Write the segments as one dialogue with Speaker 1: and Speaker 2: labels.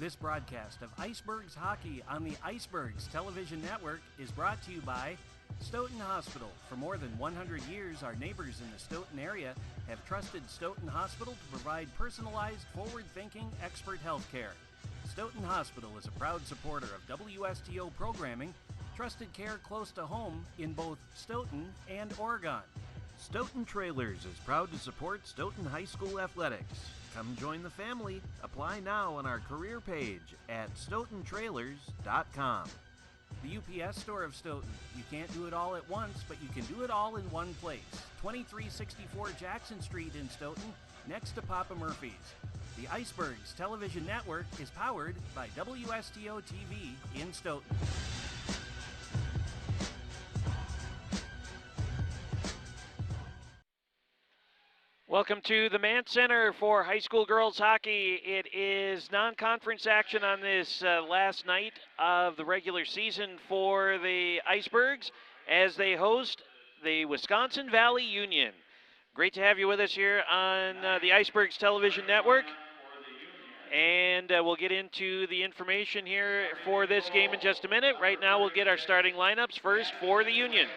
Speaker 1: This broadcast of Icebergs Hockey on the Icebergs Television Network is brought to you by Stoughton Hospital. For more than 100 years, our neighbors in the Stoughton area have trusted Stoughton Hospital to provide personalized, forward-thinking, expert health care. Stoughton Hospital is a proud supporter of WSTO programming, trusted care close to home in both Stoughton and Oregon. Stoughton Trailers is proud to support Stoughton High School athletics. Come join the family. Apply now on our career page at stoughtontrailers.com. The UPS store of Stoughton. You can't do it all at once, but you can do it all in one place. 2364 Jackson Street in Stoughton, next to Papa Murphy's. The Icebergs Television Network is powered by WSTO TV in Stoughton.
Speaker 2: Welcome to the Mann Center for high school girls hockey. It is non-conference action on this last night of the regular season for the Icebergs as they host the Wisconsin Valley Union. Great to have you with us here on the Icebergs Television Network. And we'll get into the information here for this game in just a minute. Right now we'll get our starting lineups first for the Union.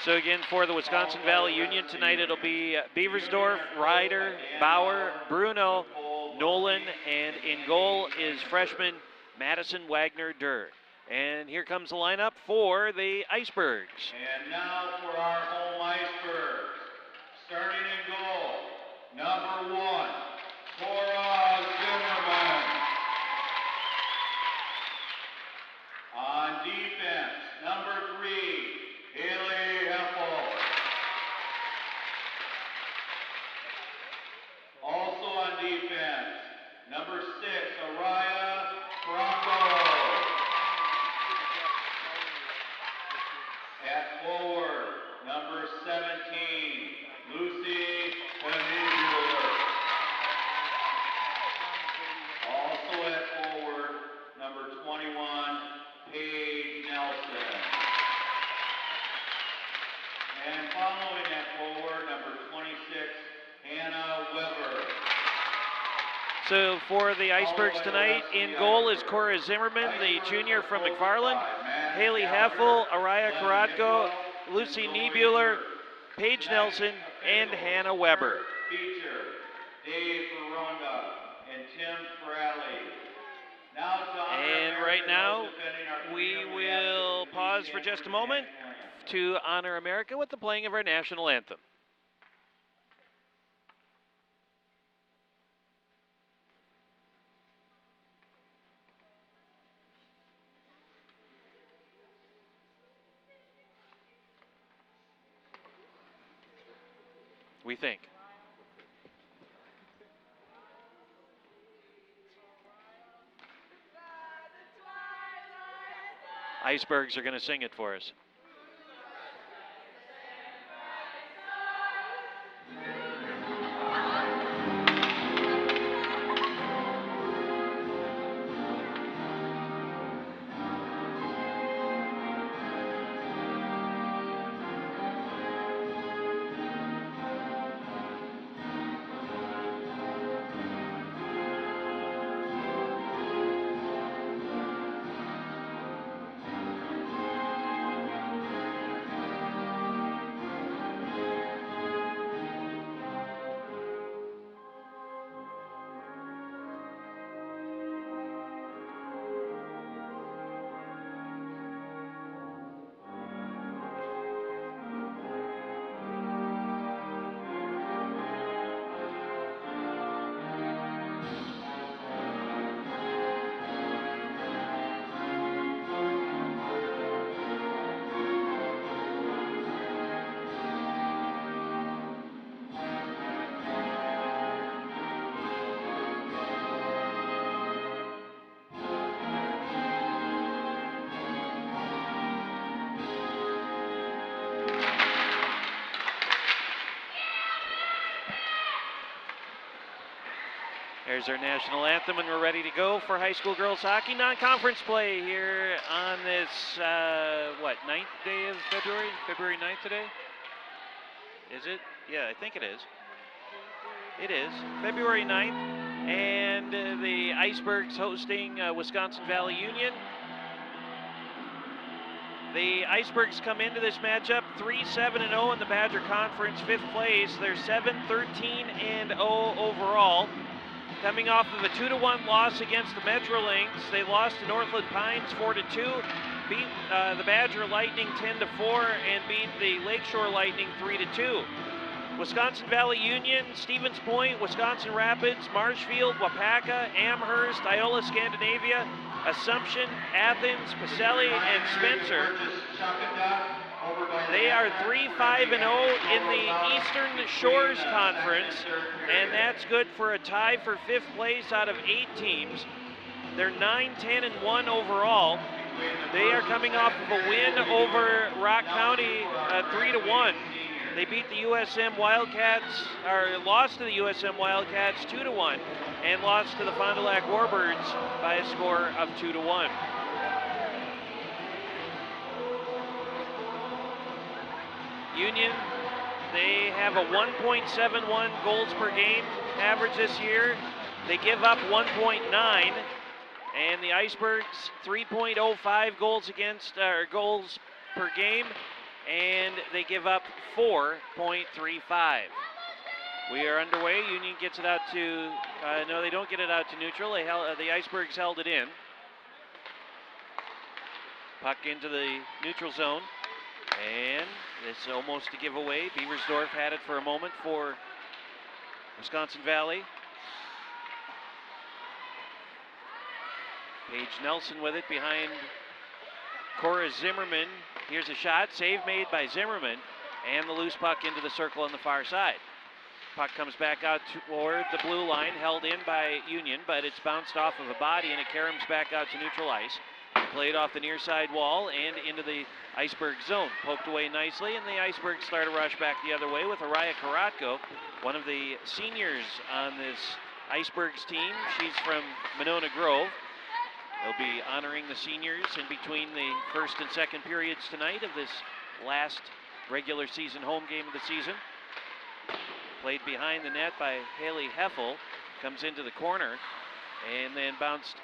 Speaker 2: So again, for the Wisconsin Valley Union tonight, it'll be Beaversdorf, Ryder, Bauer, Bruno, Nolan, and in goal is freshman Madison Wagner-Durr. And here comes the lineup for the Icebergs.
Speaker 3: And now for our home Icebergs. Starting in goal, number 1, Cora Zimmerman. On defense, number 3, Haley Heffel. Also on defense, number 6, Araya Franco. At forward, number 17, Lucy Pennebuller. Also at forward, number 21, Paige Nelson. And following at forward, number 26, Hannah Weber.
Speaker 2: So for the Icebergs tonight, in goal is Cora Zimmerman, the junior from McFarland, Haley Heffel, Araya Karatko, Lucy Niebuehler, Paige Nelson, and Hannah Weber.
Speaker 3: Feature, Dave Ferronda and Tim Fraley.
Speaker 2: And right now, we will pause for just a moment to honor America with the playing of our national anthem. We think. Icebergs are going to sing it for us. There's our national anthem, and we're ready to go for high school girls hockey non-conference play here on this, 9th day of February? February 9th today? Is it? Yeah, I think it is. It is. February 9th, and the Icebergs hosting Wisconsin Valley Union. The Icebergs come into this matchup 3-7-0 in the Badger Conference, 5th place. They're 7-13-0 overall. Coming off of a 2-1 loss against the Metro Lynx. They lost to Northland Pines 4-2, beat the Badger Lightning 10-4, and beat the Lakeshore Lightning 3-2. Wisconsin Valley Union, Stevens Point, Wisconsin Rapids, Marshfield, Wapaka, Amherst, Iola Scandinavia, Assumption, Athens, Pacelli, and Spencer. They are 3-5-0 in the Eastern Shores Conference, and that's good for a tie for 5th place out of 8 teams. They're 9-10-1 overall. They are coming off of a win over Rock County 3-1. They beat the USM Wildcats, or lost to the USM Wildcats 2-1, and lost to the Fond du Lac Warbirds by a score of 2-1. Union, they have a 1.71 goals per game average this year. They give up 1.9, and the Icebergs 3.05 goals per game, and they give up 4.35. We are underway. Union gets it out to, no, they don't get it out to neutral. The Icebergs held it in. Puck into the neutral zone, and it's almost a giveaway. Beaversdorf had it for a moment for Wisconsin Valley. Paige Nelson with it behind Cora Zimmerman. Here's a shot, save made by Zimmerman, and the loose puck into the circle on the far side. Puck comes back out toward the blue line, held in by Union, but it's bounced off of a body and it caroms back out to neutral ice. Played off the near side wall and into the Iceberg zone. Poked away nicely, and the Icebergs start a rush back the other way with Araya Karatko, one of the seniors on this Icebergs team. She's from Monona Grove. They'll be honoring the seniors in between the first and second periods tonight of this last regular season home game of the season. Played behind the net by Haley Heffel, comes into the corner, and then bounced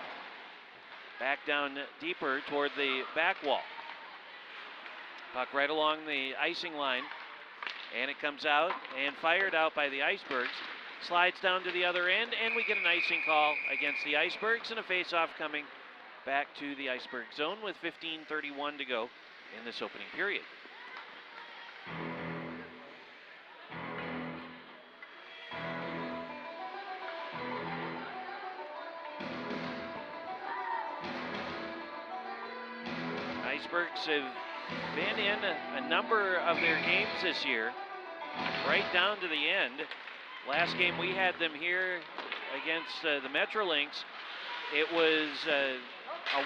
Speaker 2: back down deeper toward the back wall. Puck right along the icing line, and it comes out and fired out by the Icebergs. Slides down to the other end, and we get an icing call against the Icebergs, and a face-off coming back to the Iceberg zone with 15:31 to go in this opening period. Icebergs have been in a number of their games this year, right down to the end. Last game we had them here against the Metro Lynx, it was a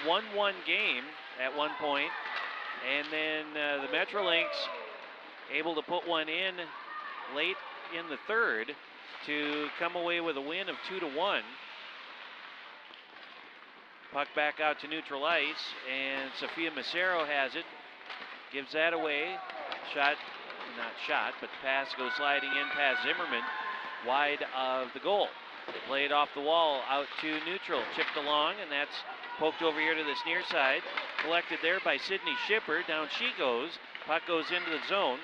Speaker 2: 1-1 game at one point, and then the Metro Lynx able to put one in late in the third to come away with a win of 2-1. Puck back out to neutral ice, and Sophia Macero has it. Gives that away. But the pass goes sliding in past Zimmerman, wide of the goal. Played off the wall out to neutral, chipped along, and that's poked over here to this near side. Collected there by Sydney Shipper. Down she goes. Puck goes into the zone,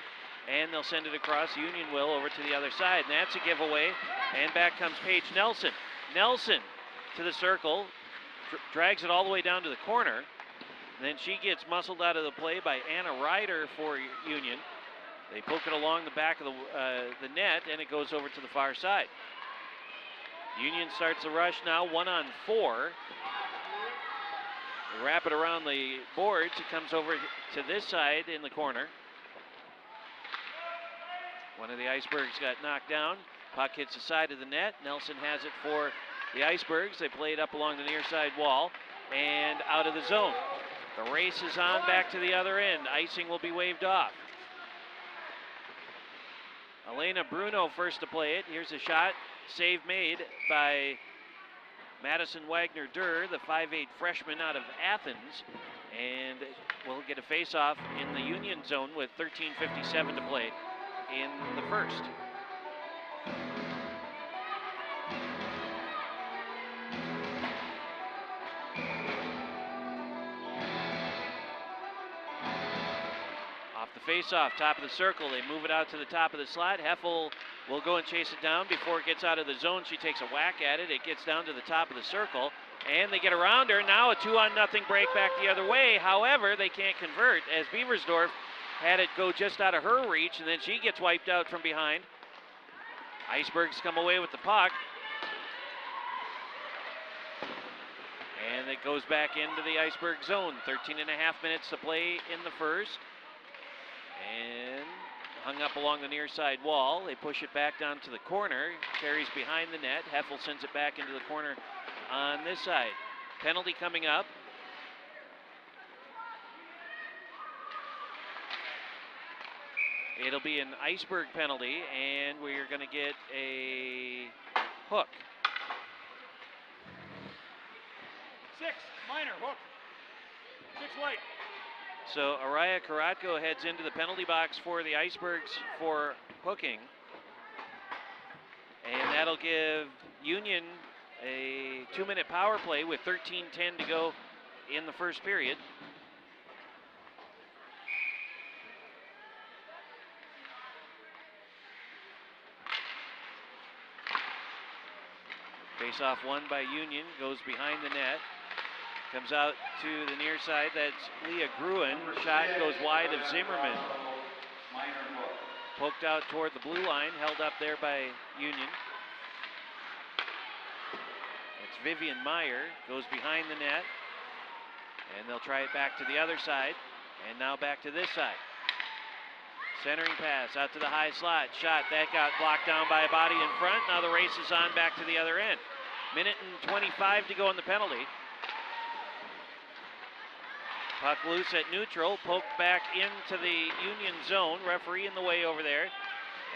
Speaker 2: and they'll send it across. Union will over to the other side, and that's a giveaway. And back comes Paige Nelson. Nelson to the circle. Drags it all the way down to the corner. And then she gets muscled out of the play by Anna Ryder for Union. They poke it along the back of the net, and it goes over to the far side. Union starts the rush now, 1-on-4. They wrap it around the boards. It comes over to this side in the corner. One of the Icebergs got knocked down. Puck hits the side of the net. Nelson has it for the Icebergs. They play it up along the near side wall and out of the zone. The race is on back to the other end. Icing will be waved off. Elena Bruno first to play it. Here's a shot. Save made by Madison Wagner-Durr, the 5'8 freshman out of Athens, and will get a face-off in the Union zone with 13:57 to play in the first. Off the face-off, top of the circle, they move it out to the top of the slot. Heffel will go and chase it down before it gets out of the zone. She takes a whack at it. It gets down to the top of the circle, and they get around her. Now a 2-0 break back the other way. However, they can't convert as Beversdorf had it go just out of her reach, and then she gets wiped out from behind. Icebergs come away with the puck. And it goes back into the Iceberg zone. 13.5 minutes to play in the first. And hung up along the near side wall. They push it back down to the corner. Carries behind the net. Heffel sends it back into the corner on this side. Penalty coming up. It'll be an Iceberg penalty, and we're going to get a hook.
Speaker 4: 6, minor, hook. 6 white.
Speaker 2: So Araya Karatko heads into the penalty box for the Icebergs for hooking. And that'll give Union a 2-minute power play with 13:10 to go in the first period. Face-off won by Union, goes behind the net. Comes out to the near side, that's Leah Gruen. Shot goes wide of Zimmerman. Poked out toward the blue line, held up there by Union. It's Vivian Meyer, goes behind the net. And they'll try it back to the other side. And now back to this side. Centering pass out to the high slot. Shot, that got blocked down by a body in front. Now the race is on back to the other end. Minute and 25 to go in the penalty. Puck loose at neutral, poked back into the Union zone. Referee in the way over there.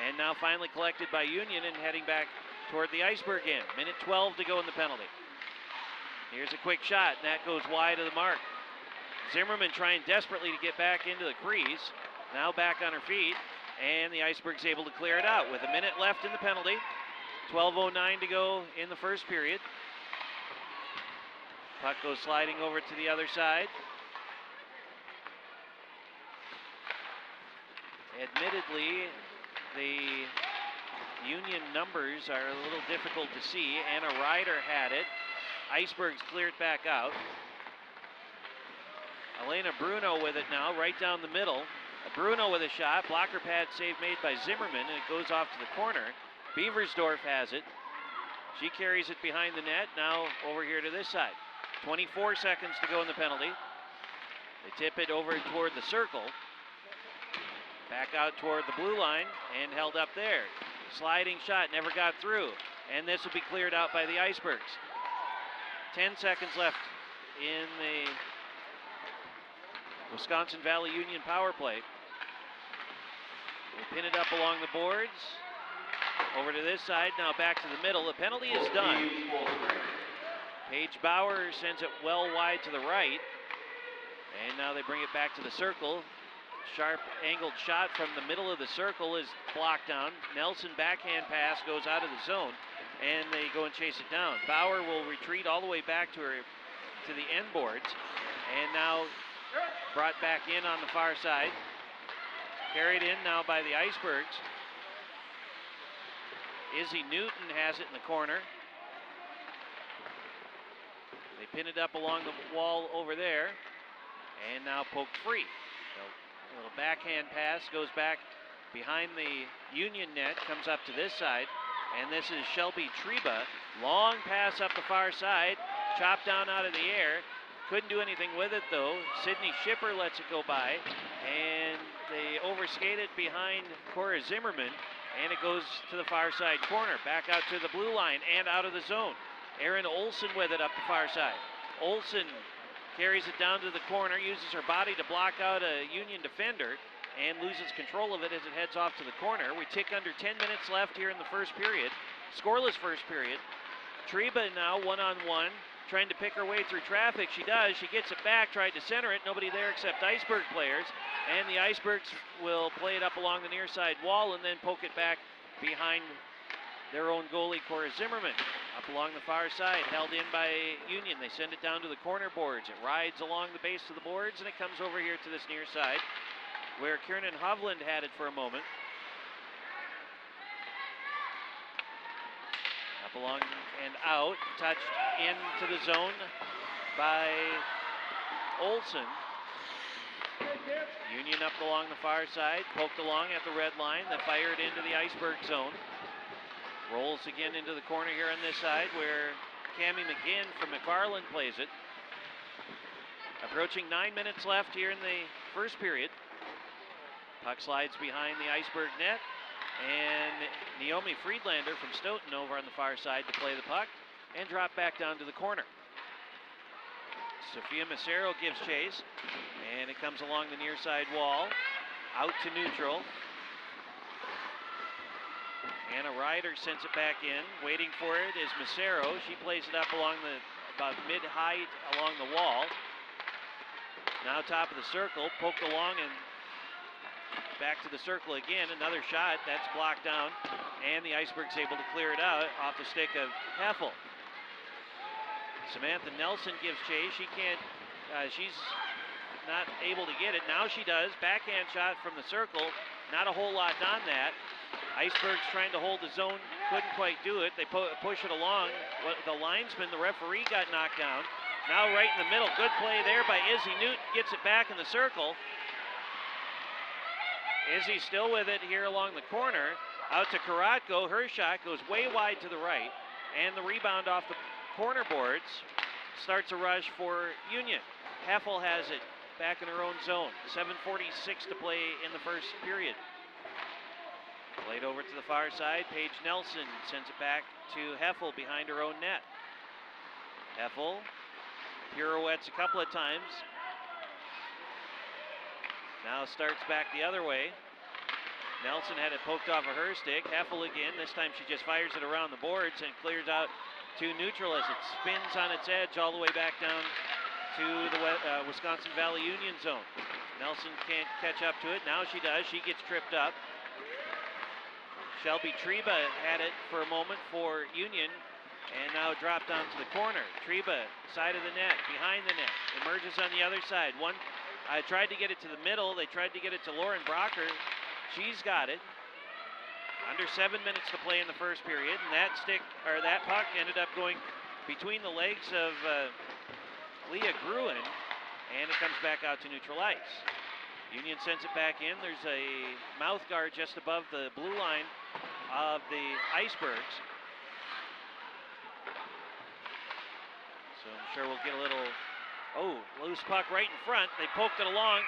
Speaker 2: And now finally collected by Union and heading back toward the Iceberg end. Minute 12 to go in the penalty. Here's a quick shot, and that goes wide of the mark. Zimmerman trying desperately to get back into the crease. Now back on her feet, and the Icebergs able to clear it out with a minute left in the penalty. 12:09 to go in the first period. Puck goes sliding over to the other side. Admittedly, the Union numbers are a little difficult to see. Anna Ryder had it. Icebergs clear it back out. Elena Bruno with it now, right down the middle. Bruno with a shot, blocker pad save made by Zimmerman, and it goes off to the corner. Beversdorf has it. She carries it behind the net, now over here to this side. 24 seconds to go in the penalty. They tip it over toward the circle. Back out toward the blue line, and held up there. Sliding shot, never got through. And this will be cleared out by the Icebergs. 10 seconds left in the Wisconsin Valley Union power play. They pin it up along the boards. Over to this side, now back to the middle. The penalty is done. Paige Bauer sends it well wide to the right. And now they bring it back to the circle. Sharp angled shot from the middle of the circle is blocked down. Nelson backhand pass goes out of the zone, and they go and chase it down. Bauer will retreat all the way back to the end boards, and now brought back in on the far side. Carried in now by the Icebergs. Izzy Newton has it in the corner. They pin it up along the wall over there, and now poked free. A little backhand pass goes back behind the Union net, comes up to this side, and this is Shelby Treba. Long pass up the far side, chopped down out of the air. Couldn't do anything with it though. Sydney Schipper lets it go by, and they overskate it behind Cora Zimmerman, and it goes to the far side corner, back out to the blue line and out of the zone. Erin Olsen with it up the far side. Olsen carries it down to the corner, uses her body to block out a Union defender, and loses control of it as it heads off to the corner. We tick under 10 minutes left here in the first period. Scoreless first period. Treba now one-on-one, trying to pick her way through traffic. She does. She gets it back, tried to center it. Nobody there except Iceberg players. And the Icebergs will play it up along the near side wall and then poke it back behind their own goalie, Cora Zimmerman. Up along the far side, held in by Union. They send it down to the corner boards. It rides along the base of the boards, and it comes over here to this near side, where Kiernan Hovland had it for a moment. Up along and out, touched into the zone by Olsen. Union up along the far side, poked along at the red line, then fired into the Iceberg zone. Rolls again into the corner here on this side where Cammie McGinn from McFarland plays it. Approaching 9 minutes left here in the first period. Puck slides behind the Iceberg net, and Naomi Friedlander from Stoughton over on the far side to play the puck and drop back down to the corner. Sophia Macero gives chase, and it comes along the near side wall, out to neutral. Anna Ryder sends it back in. Waiting for it is Macero. She plays it up along about mid-height along the wall. Now top of the circle, poked along and back to the circle again. Another shot, that's blocked down, and the Icebergs able to clear it out off the stick of Heffel. Samantha Nelson gives chase. She's not able to get it. Now she does. Backhand shot from the circle. Not a whole lot on that. Icebergs trying to hold the zone, couldn't quite do it. They push it along. The linesman, the referee, got knocked down. Now right in the middle, good play there by Izzy Newton, gets it back in the circle. Izzy still with it here along the corner. Out to Karatko, her shot goes way wide to the right, and the rebound off the corner boards starts a rush for Union. Heffel has it back in her own zone. 7:46 to play in the first period. Played over to the far side. Paige Nelson sends it back to Heffel behind her own net. Heffel pirouettes a couple of times. Now starts back the other way. Nelson had it poked off of her stick. Heffel again. This time she just fires it around the boards and clears out to neutral as it spins on its edge all the way back down to the Wisconsin Valley Union zone. Nelson can't catch up to it. Now she does. She gets tripped up. Shelby Treba had it for a moment for Union and now dropped down to the corner. Treba, side of the net, behind the net, emerges on the other side. I tried to get it to the middle. They tried to get it to Lauren Brocker. She's got it. Under 7 minutes to play in the first period, and that puck ended up going between the legs of Leah Gruen, and it comes back out to neutral ice. Union sends it back in. There's a mouth guard just above the blue line of the Icebergs. So I'm sure we'll get a little, loose puck right in front. They poked it along,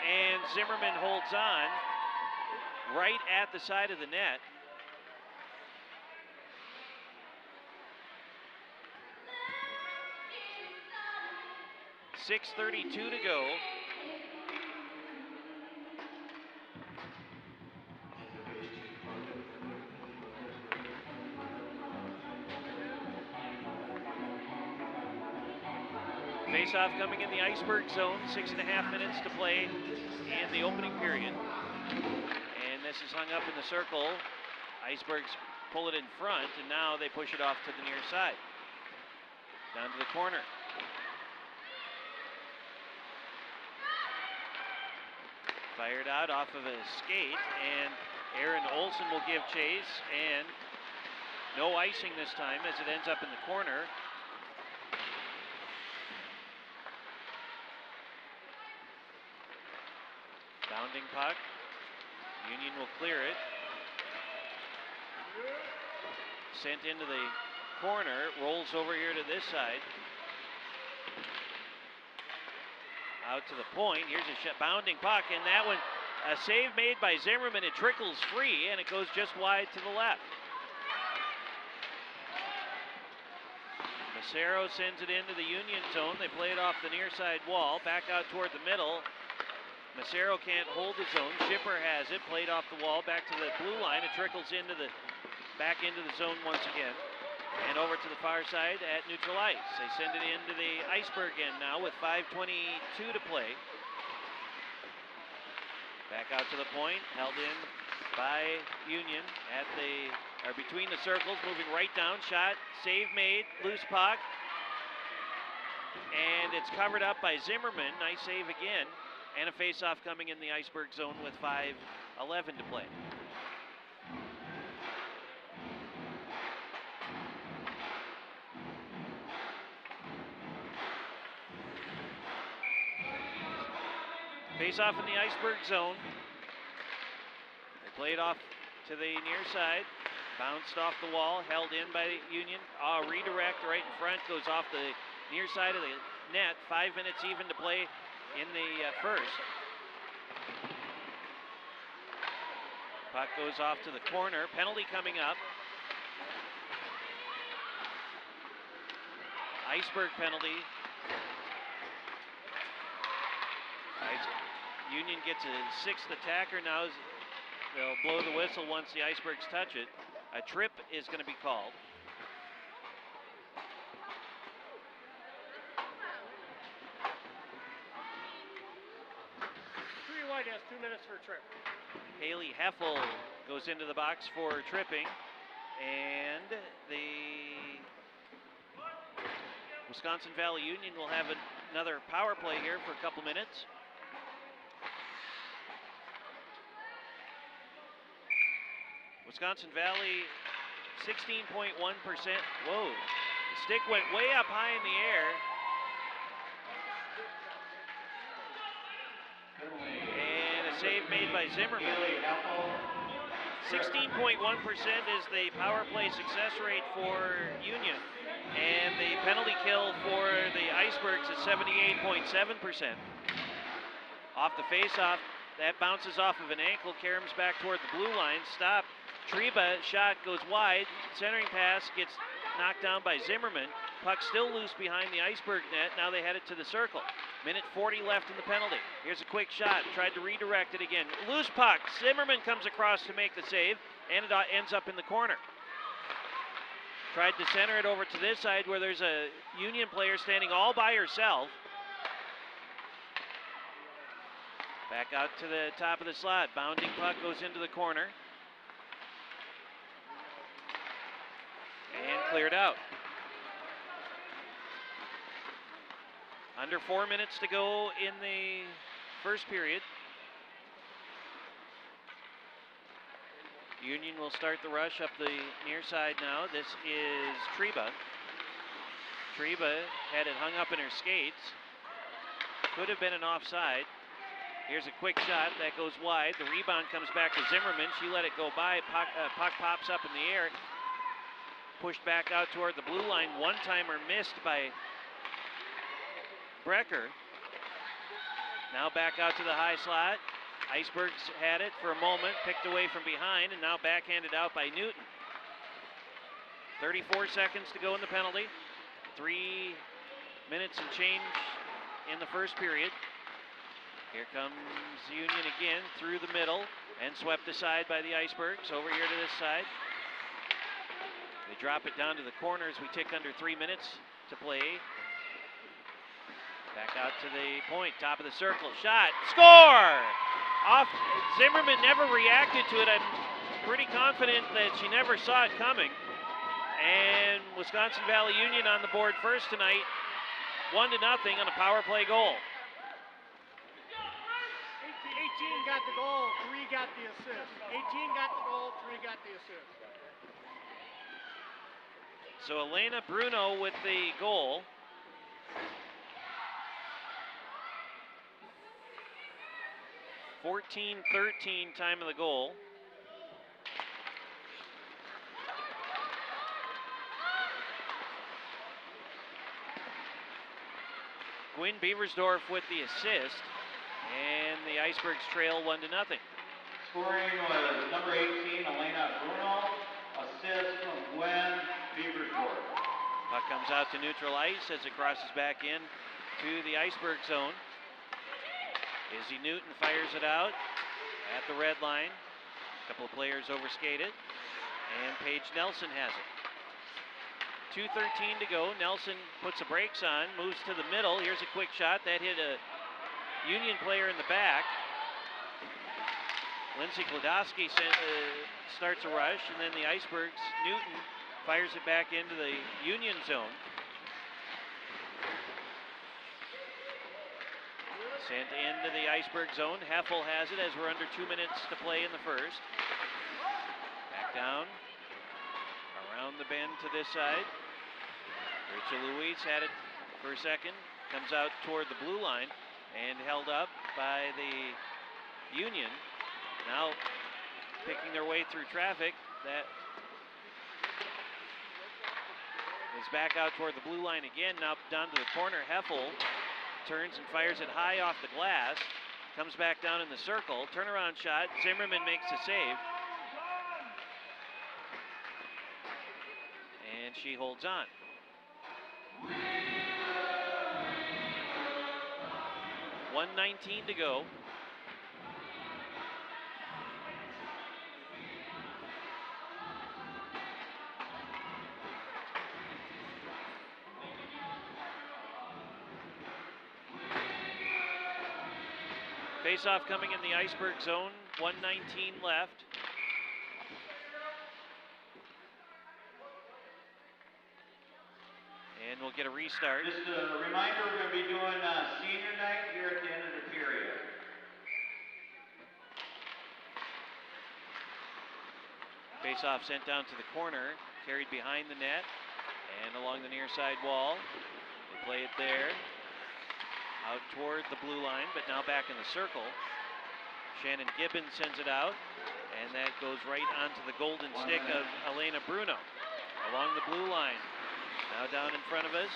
Speaker 2: and Zimmerman holds on right at the side of the net. .6:32 to go. Face-off coming in the Iceberg zone, 6.5 minutes to play in the opening period. And this is hung up in the circle. Icebergs pull it in front, and now they push it off to the near side. Down to the corner. Fired out off of a skate, and Aaron Olsen will give chase, and no icing this time as it ends up in the corner. Bounding puck. Union will clear it. Sent into the corner, rolls over here to this side. Out to the point. Here's a bounding puck, and that one, a save made by Zimmerman. It trickles free, and it goes just wide to the left. Macero sends it into the Union zone. They play it off the near side wall, back out toward the middle. Macero can't hold his own. Schipper has it, played off the wall, back to the blue line. It trickles back into the zone once again. And over to the far side at neutral ice. They send it into the Iceberg end now with 5:22 to play. Back out to the point, held in by Union at between the circles, moving right down, shot, save made, loose puck. And it's covered up by Zimmerman, nice save again. And a face-off coming in the Iceberg zone with 5:11 to play. Face-off in the Iceberg zone. They play it off to the near side. Bounced off the wall, held in by Union. Redirect right in front, goes off the near side of the net. 5 minutes even to play in the first. Puck goes off to the corner. Penalty coming up. Iceberg penalty. Union gets a sixth attacker now. They'll blow the whistle once the Icebergs touch it. A trip is going to be called.
Speaker 4: Three White has 2 minutes for a trip.
Speaker 2: Haley Heffel goes into the box for tripping. And the Wisconsin Valley Union will have another power play here for a couple minutes. Wisconsin Valley, 16.1%. Whoa, the stick went way up high in the air. And a save made by Zimmerman. 16.1% is the power play success rate for Union. And the penalty kill for the Icebergs is 78.7%. Off the face-off, that bounces off of an ankle, caroms back toward the blue line, stop. Treba, shot goes wide, centering pass gets knocked down by Zimmerman. Puck still loose behind the Iceberg net, now they head it to the circle. Minute 40 left in the penalty. Here's a quick shot, tried to redirect it again. Loose puck, Zimmerman comes across to make the save, and it ends up in the corner. Tried to center it over to this side where there's a Union player standing all by herself. Back out to the top of the slot, bounding puck goes into the corner. And cleared out. Under 4 minutes to go in the first period. Union will start the rush up the near side now. This is Treba. Treba had it hung up in her skates. Could have been an offside. Here's a quick shot that goes wide. The rebound comes back to Zimmerman. She let it go by. Puck pops up in the air. Pushed back out toward the blue line. One-timer missed by Brecker. Now back out to the high slot. Icebergs had it for a moment, picked away from behind, and now backhanded out by Newton. 34 seconds to go in the penalty. 3 minutes and change in the first period. Here comes Union again through the middle and swept aside by the Icebergs. Over here to this side. They drop it down to the corner as we tick under 3 minutes to play. Back out to the point, top of the circle, shot, score! Off, Zimmerman never reacted to it. I'm pretty confident that she never saw it coming. And Wisconsin Valley Union on the board first tonight, 1-0 on a power play goal.
Speaker 4: 18 got the goal, 3 got the assist. 18 got the goal, 3 got the assist.
Speaker 2: So Elena Bruno with the goal. .14-13 time of the goal. Gwynn Beversdorf with the assist, and the Icebergs trail 1-0.
Speaker 3: Scoring was number 18, Elena Bruno. Assist from Gwen Beversdorf.
Speaker 2: Puck comes out to neutral ice as it crosses back in to the Iceberg zone. Izzy Newton fires it out at the red line. A couple of players overskated, and Paige Nelson has it. 2:13 to go. Nelson puts the brakes on, moves to the middle. Here's a quick shot that hit a Union player in the back. Lindsay Klodowski starts a rush, and then the Icebergs, Newton fires it back into the Union zone. Sent into the Iceberg zone. Heffel has it as we're under 2 minutes to play in the first. Back down, around the bend to this side. Rachel Louise had it for a second, comes out toward the blue line and held up by the Union. Now picking their way through traffic. That is back out toward the blue line again. Now down to the corner. Heffel turns and fires it high off the glass. Comes back down in the circle. Turnaround shot. Zimmerman makes the save. And she holds on. $1:19 to go. Face-off coming in the Iceberg zone. 1:19 left. And we'll get a restart.
Speaker 3: Just a reminder, we're going to be doing senior night here at the end of the period.
Speaker 2: Face-off sent down to the corner, carried behind the net and along the near side wall. They play it there, out toward the blue line, but now back in the circle. Shannon Gibbons sends it out, and that goes right onto the golden stick of Elena Bruno. Along the blue line, now down in front of us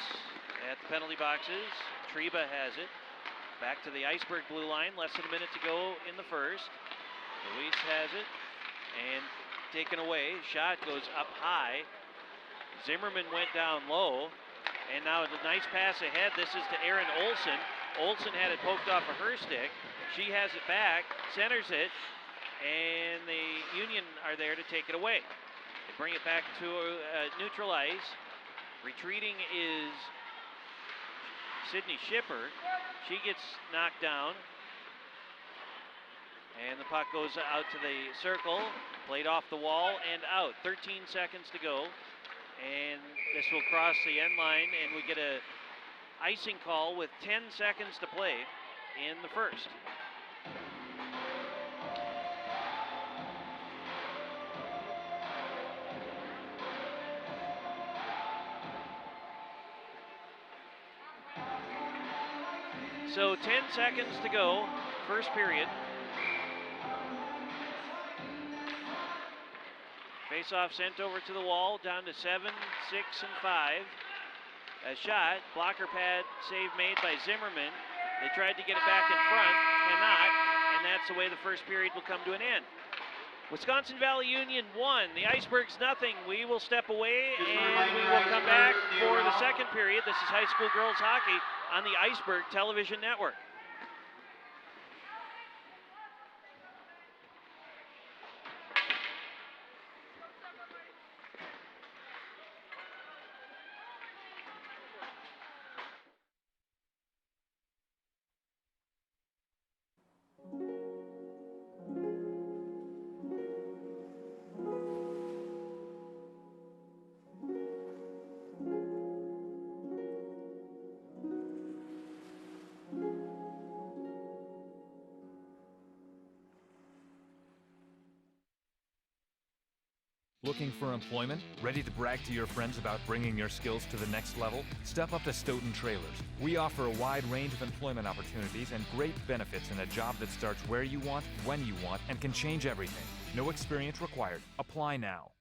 Speaker 2: at the penalty boxes. Treba has it. Back to the Iceberg blue line, less than a minute to go in the first. Luis has it, and taken away. Shot goes up high. Zimmerman went down low, and now a nice pass ahead. This is to Erin Olsen. Olsen had it poked off of her stick. She has it back, centers it, and the Union are there to take it away. They bring it back to neutral ice. Retreating is Sydney Schipper. She gets knocked down, and the puck goes out to the circle, played off the wall and out. 13 seconds to go, and this will cross the end line, and we get a icing call with 10 seconds to play in the first. So 10 seconds to go, first period. Face-off sent over to the wall, down to 7, 6, and 5. A shot, blocker pad save made by Zimmerman. They tried to get it back in front, cannot, and that's the way the first period will come to an end. Wisconsin Valley Union 1, the Icebergs nothing. We will step away and we will come back for the second period. This is high school girls hockey on the Iceberg Television Network.
Speaker 5: Looking for employment? Ready to brag to your friends about bringing your skills to the next level? Step up to Stoughton Trailers. We offer a wide range of employment opportunities and great benefits in a job that starts where you want, when you want, and can change everything. No experience required. Apply now.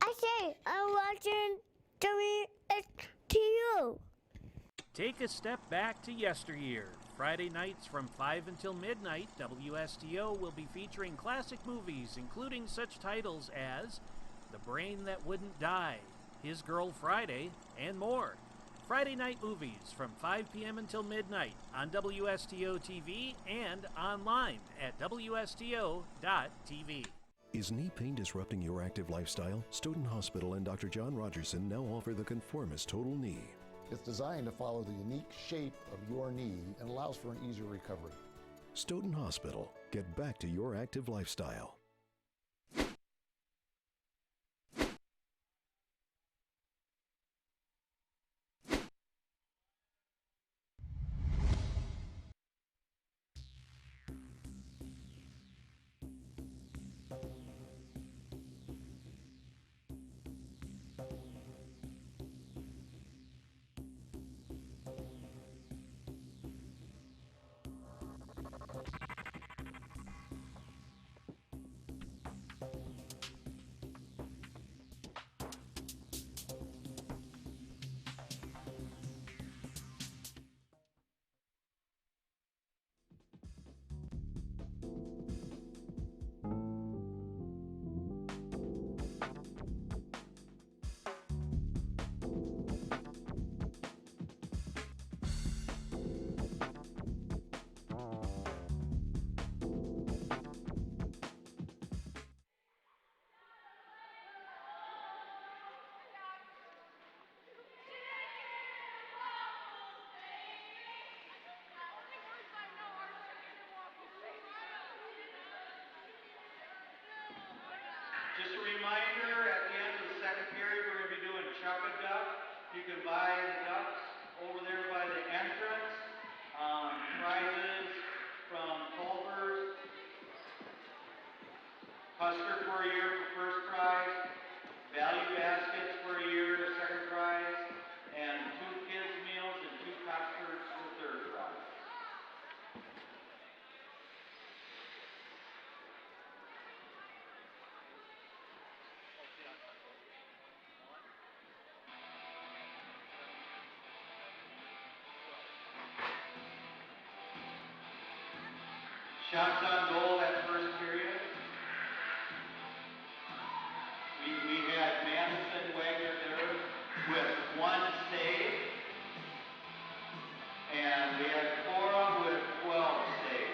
Speaker 6: I say, I'm watching WSTU.
Speaker 1: Take a step back to yesteryear. Friday nights from 5 until midnight, WSTO will be featuring classic movies, including such titles as The Brain That Wouldn't Die, His Girl Friday, and more. Friday night movies from 5 p.m. until midnight on WSTO TV and online at WSTO.tv.
Speaker 7: Is knee pain disrupting your active lifestyle? Stoughton Hospital and Dr. John Rogerson now offer the Conformis Total Knee.
Speaker 8: It's designed to follow the unique shape of your knee and allows for an easier recovery.
Speaker 7: Stoughton Hospital. Get back to your active lifestyle.
Speaker 3: Just a reminder, at the end of the second period, we're going to be doing Chuck a Duck. You can buy the ducks over there by the entrance. Prizes from Culver's. Custard for a year for first prize. Value baskets for a year, second prize. And 2 kids meals and 2 custards for third prize. Shots on goal that first period. We had Madison Wagner there with 1 save. And we had Cora with 12 saves.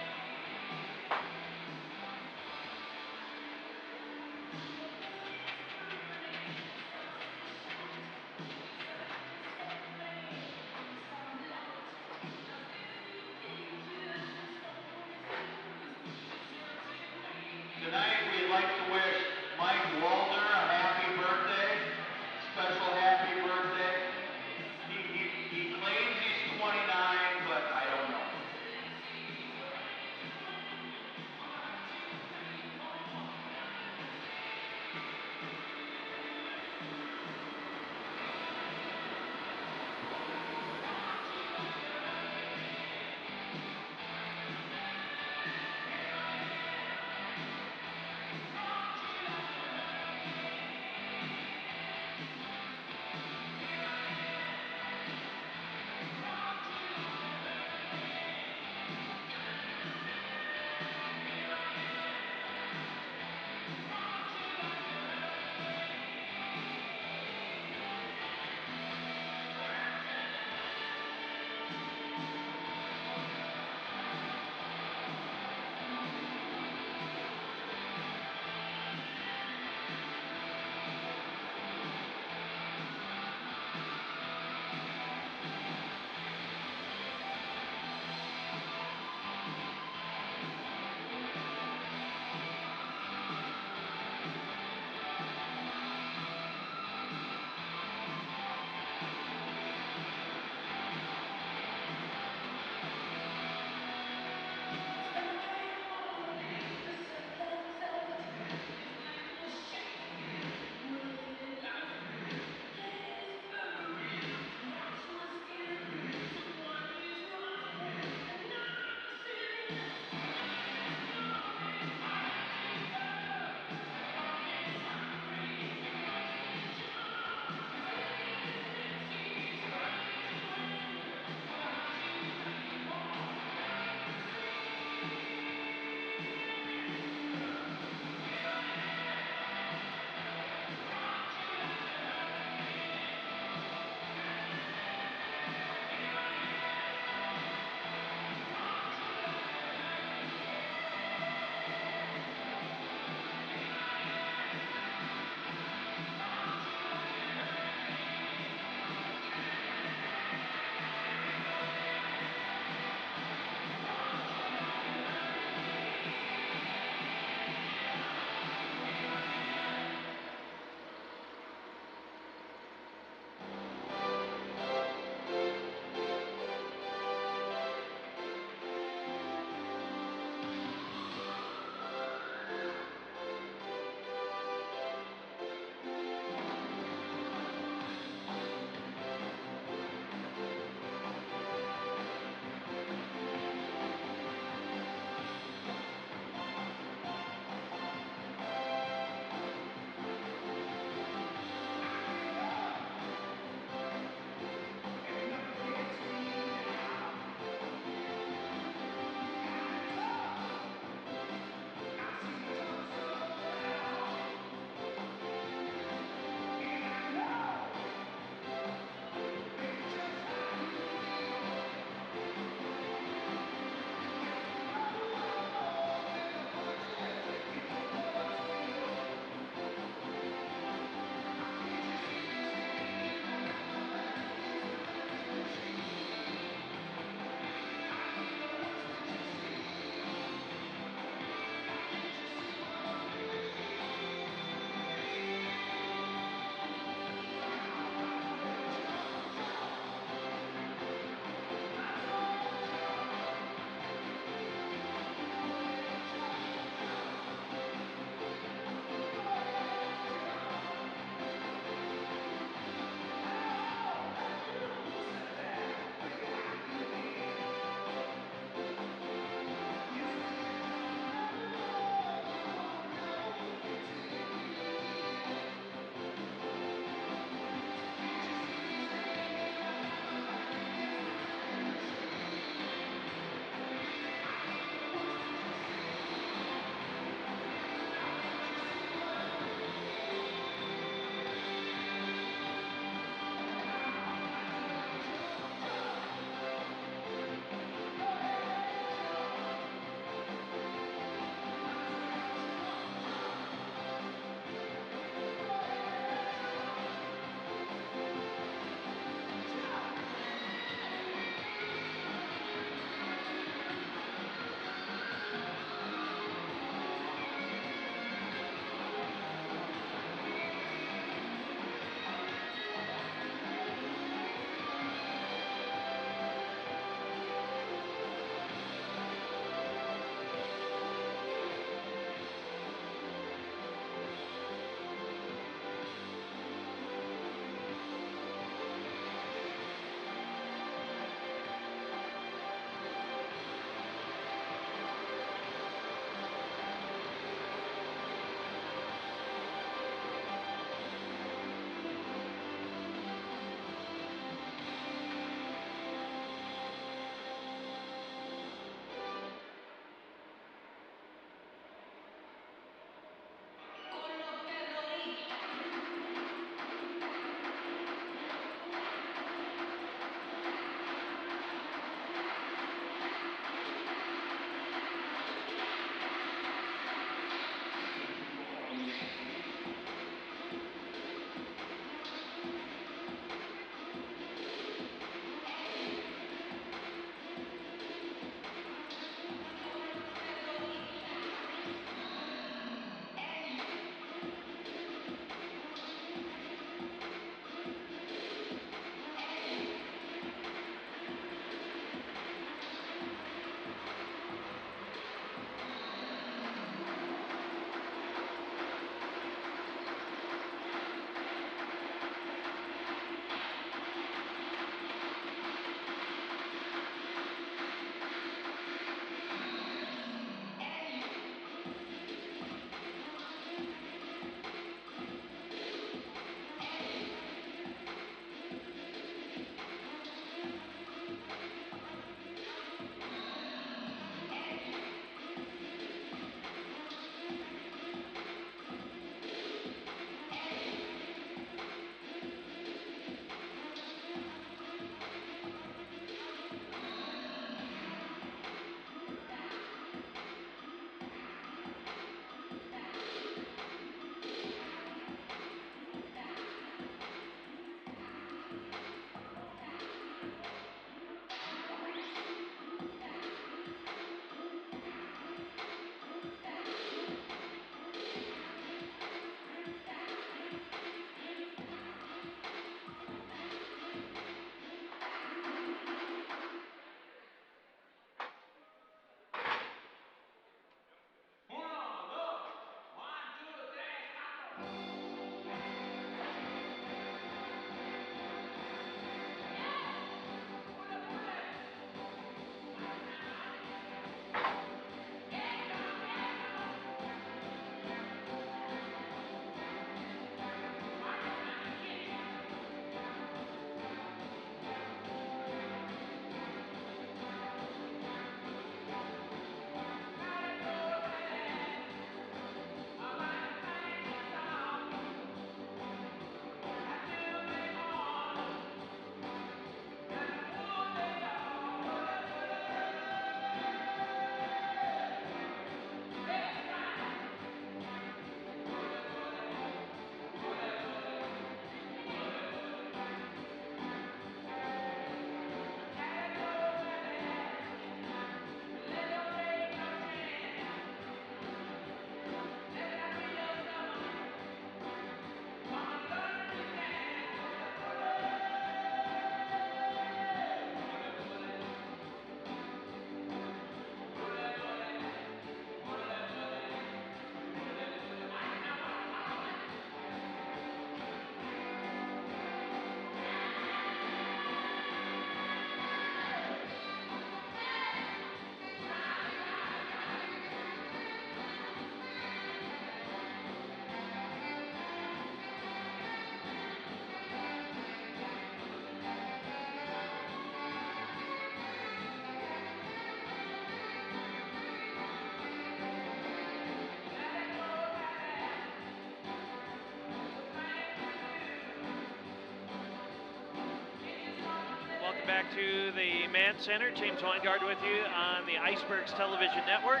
Speaker 2: back to the Man Center. James Weingard with you on the Icebergs Television Network.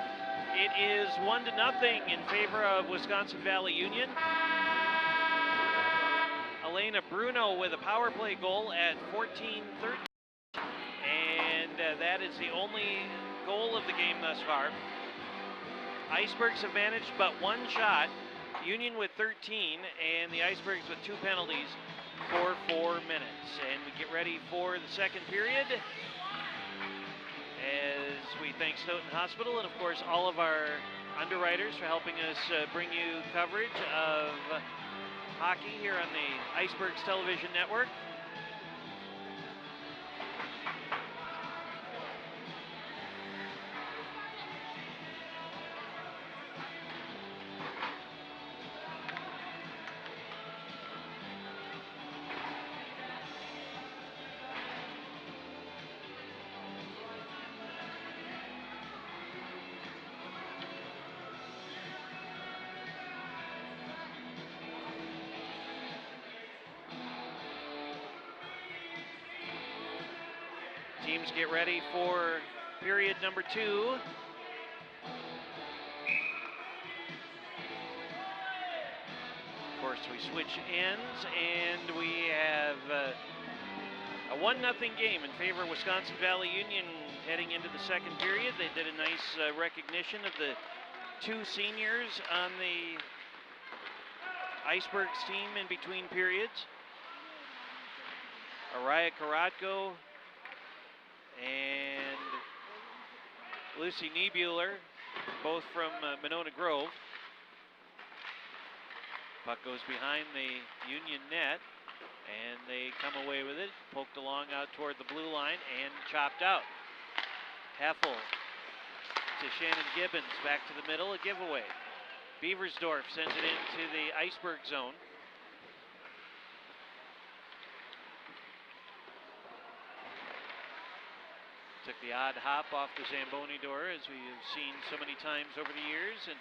Speaker 2: It is 1-0 in favor of Wisconsin Valley Union. Elena Bruno with a power play goal at 14:13. And that is the only goal of the game thus far. Icebergs have managed but one shot. Union with 13, and the Icebergs with 2 penalties for 4 minutes. And we get ready for the second period as we thank Stoughton Hospital and, of course, all of our underwriters for helping us bring you coverage of hockey here on the Icebergs Television Network. Teams get ready for period number 2. Of course, we switch ends, and we have a 1-0 game in favor of Wisconsin Valley Union heading into the second period. They did a nice recognition of the 2 seniors on the Icebergs team in between periods. Araya Karatko and Lucy Niebuehler, both from Monona Grove. Puck goes behind the Union net, and they come away with it. Poked along out toward the blue line and chopped out. Heffel to Shannon Gibbons, back to the middle, a giveaway. Beaversdorf sends it into the Iceberg zone. Took the odd hop off the Zamboni door, as we have seen so many times over the years, and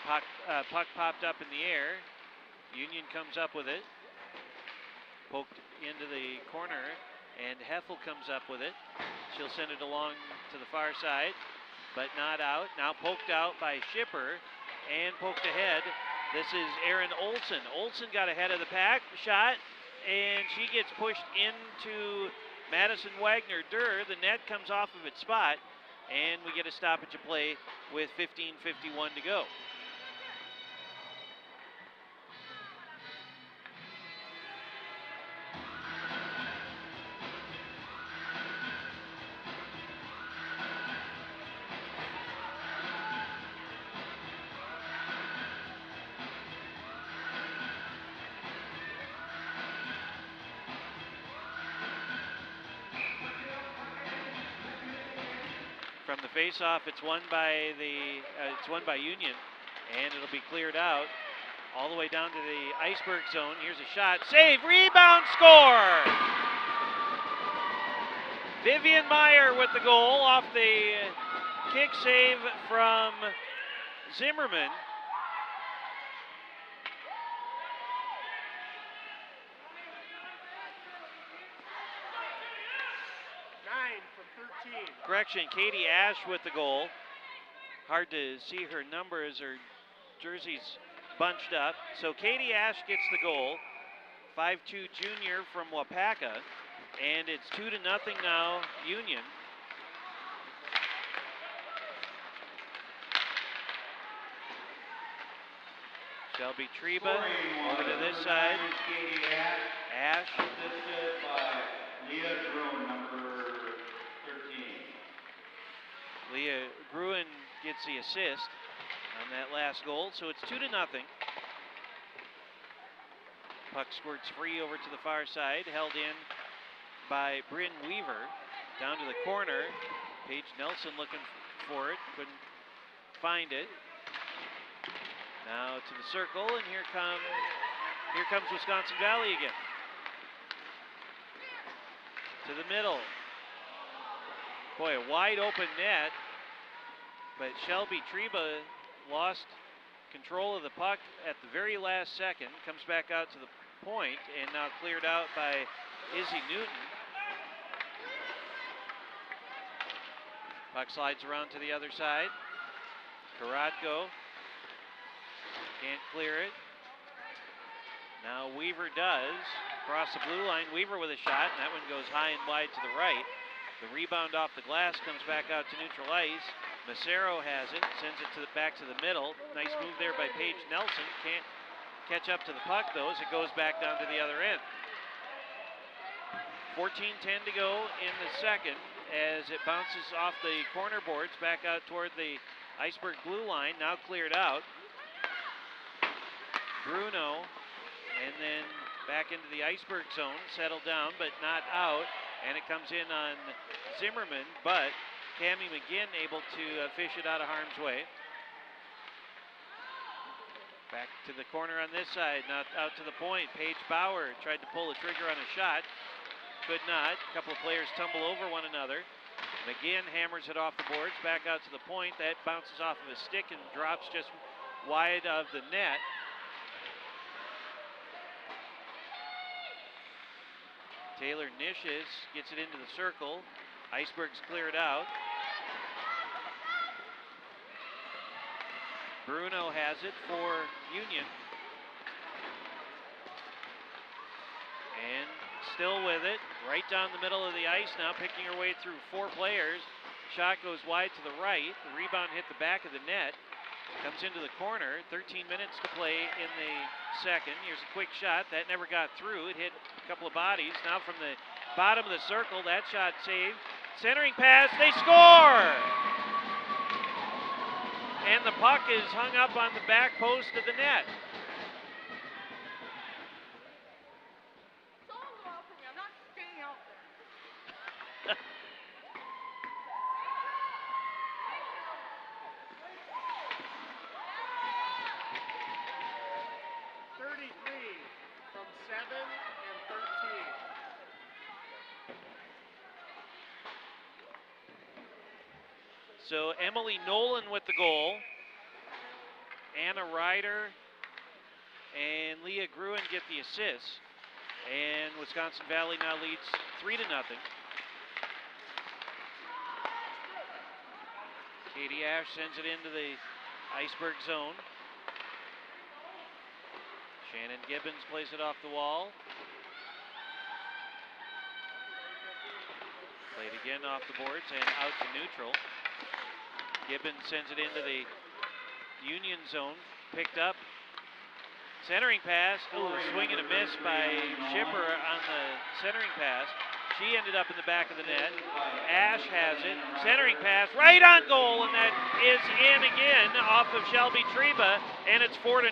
Speaker 2: puck popped up in the air. Union comes up with it, poked into the corner, and Heffel comes up with it. She'll send it along to the far side, but not out. Now poked out by Schipper, and poked ahead. This is Erin Olsen. Olsen got ahead of the pack, shot, and she gets pushed into Madison Wagner-Durr. The net comes off of its spot, and we get a stoppage of play with 15:51 to go. From the face-off, it's won by Union, and it'll be cleared out all the way down to the Iceberg zone. Here's a shot, save, rebound, score! Vivian Meyer with the goal off the kick save from Zimmerman. Correction, Katie Ash with the goal. Hard to see her numbers, her jersey's bunched up. So Katie Ash gets the goal. 5'2" junior from Wapaka. And it's 2-0 now, Union. Shelby Treba over to this side. Ash.
Speaker 3: Assisted by Leah Gruen, number 13.
Speaker 2: Leah Gruen gets the assist on that last goal, so it's 2-0. Puck squirts free over to the far side, held in by Bryn Weaver. Down to the corner, Paige Nelson looking for it, couldn't find it. Now to the circle, and here comes Wisconsin Valley again. To the middle. Boy, a wide open net, but Shelby Treba lost control of the puck at the very last second, comes back out to the point, and now cleared out by Izzy Newton. Puck slides around to the other side. Karatko can't clear it. Now Weaver does. Across the blue line, Weaver with a shot, and that one goes high and wide to the right. The rebound off the glass comes back out to neutral ice. Massaro has it, sends it back to the middle. Nice move there by Paige Nelson. Can't catch up to the puck though as it goes back down to the other end. 14:10 to go in the second as it bounces off the corner boards back out toward the Iceberg blue line, now cleared out. Bruno, and then back into the Iceberg zone, settled down but not out, and it comes in on Zimmerman, but Cammie McGinn able to fish it out of harm's way. Back to the corner on this side, not out to the point. Paige Bauer tried to pull the trigger on a shot, could not. A couple of players tumble over one another. McGinn hammers it off the boards, back out to the point. That bounces off of a stick and drops just wide of the net. Taylor Nishes gets it into the circle. Icebergs clear it out. Bruno has it for Union. And still with it, right down the middle of the ice now, picking her way through 4 players. Shot goes wide to the right. The rebound hit the back of the net. Comes into the corner. 13 minutes to play in the second. Here's a quick shot. That never got through. It hit a couple of bodies. Now from the bottom of the circle, that shot saved. Centering pass. They score! And the puck is hung up on the back post of the net. So Emily Nolan with the goal. Anna Ryder and Leah Gruen get the assists. And Wisconsin Valley now leads 3-0. Katie Ash sends it into the Iceberg zone. Shannon Gibbons plays it off the wall. Played again off the boards and out to neutral. Gibbons sends it into the Union zone, picked up. Centering pass, swing and a miss by Schipper on the centering pass. She ended up in the back of the net. Ash has it, centering pass, right on goal, and that is in again off of Shelby Treba, and it's 4-0.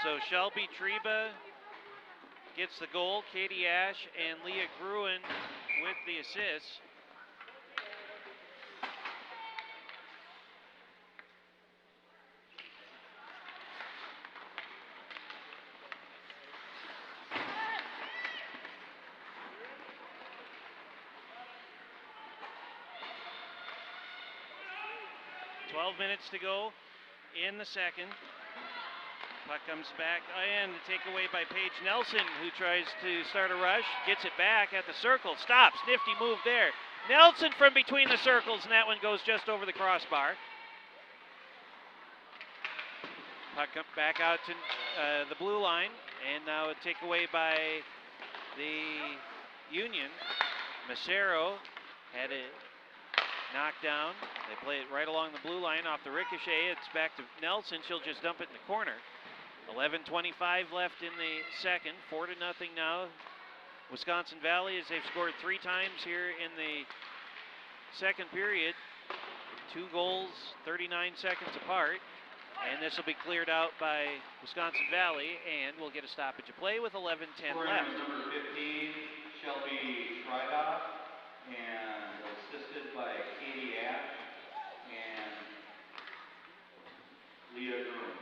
Speaker 2: So Shelby Treba gets the goal, Katie Ash and Leah Gruen with the assists. Minutes to go in the second. Puck comes back and the takeaway by Paige Nelson, who tries to start a rush, gets it back at the circle, stops, nifty move there. Nelson from between the circles, and that one goes just over the crossbar. Puck back out to the blue line, and now a takeaway by the Union. Massaro had it knocked down. They play it right along the blue line off the ricochet. It's back to Nelson. She'll just dump it in the corner. 11:25 left in the second. 4-0 now. Wisconsin Valley, as they've scored 3 times here in the second period. 2 goals, 39 seconds apart. And this will be cleared out by Wisconsin Valley, and we'll get a stoppage of play with 11:10 left.
Speaker 3: Number 15, Shelby Schreiber, and assisted by Katie Ash and Leah Gruen.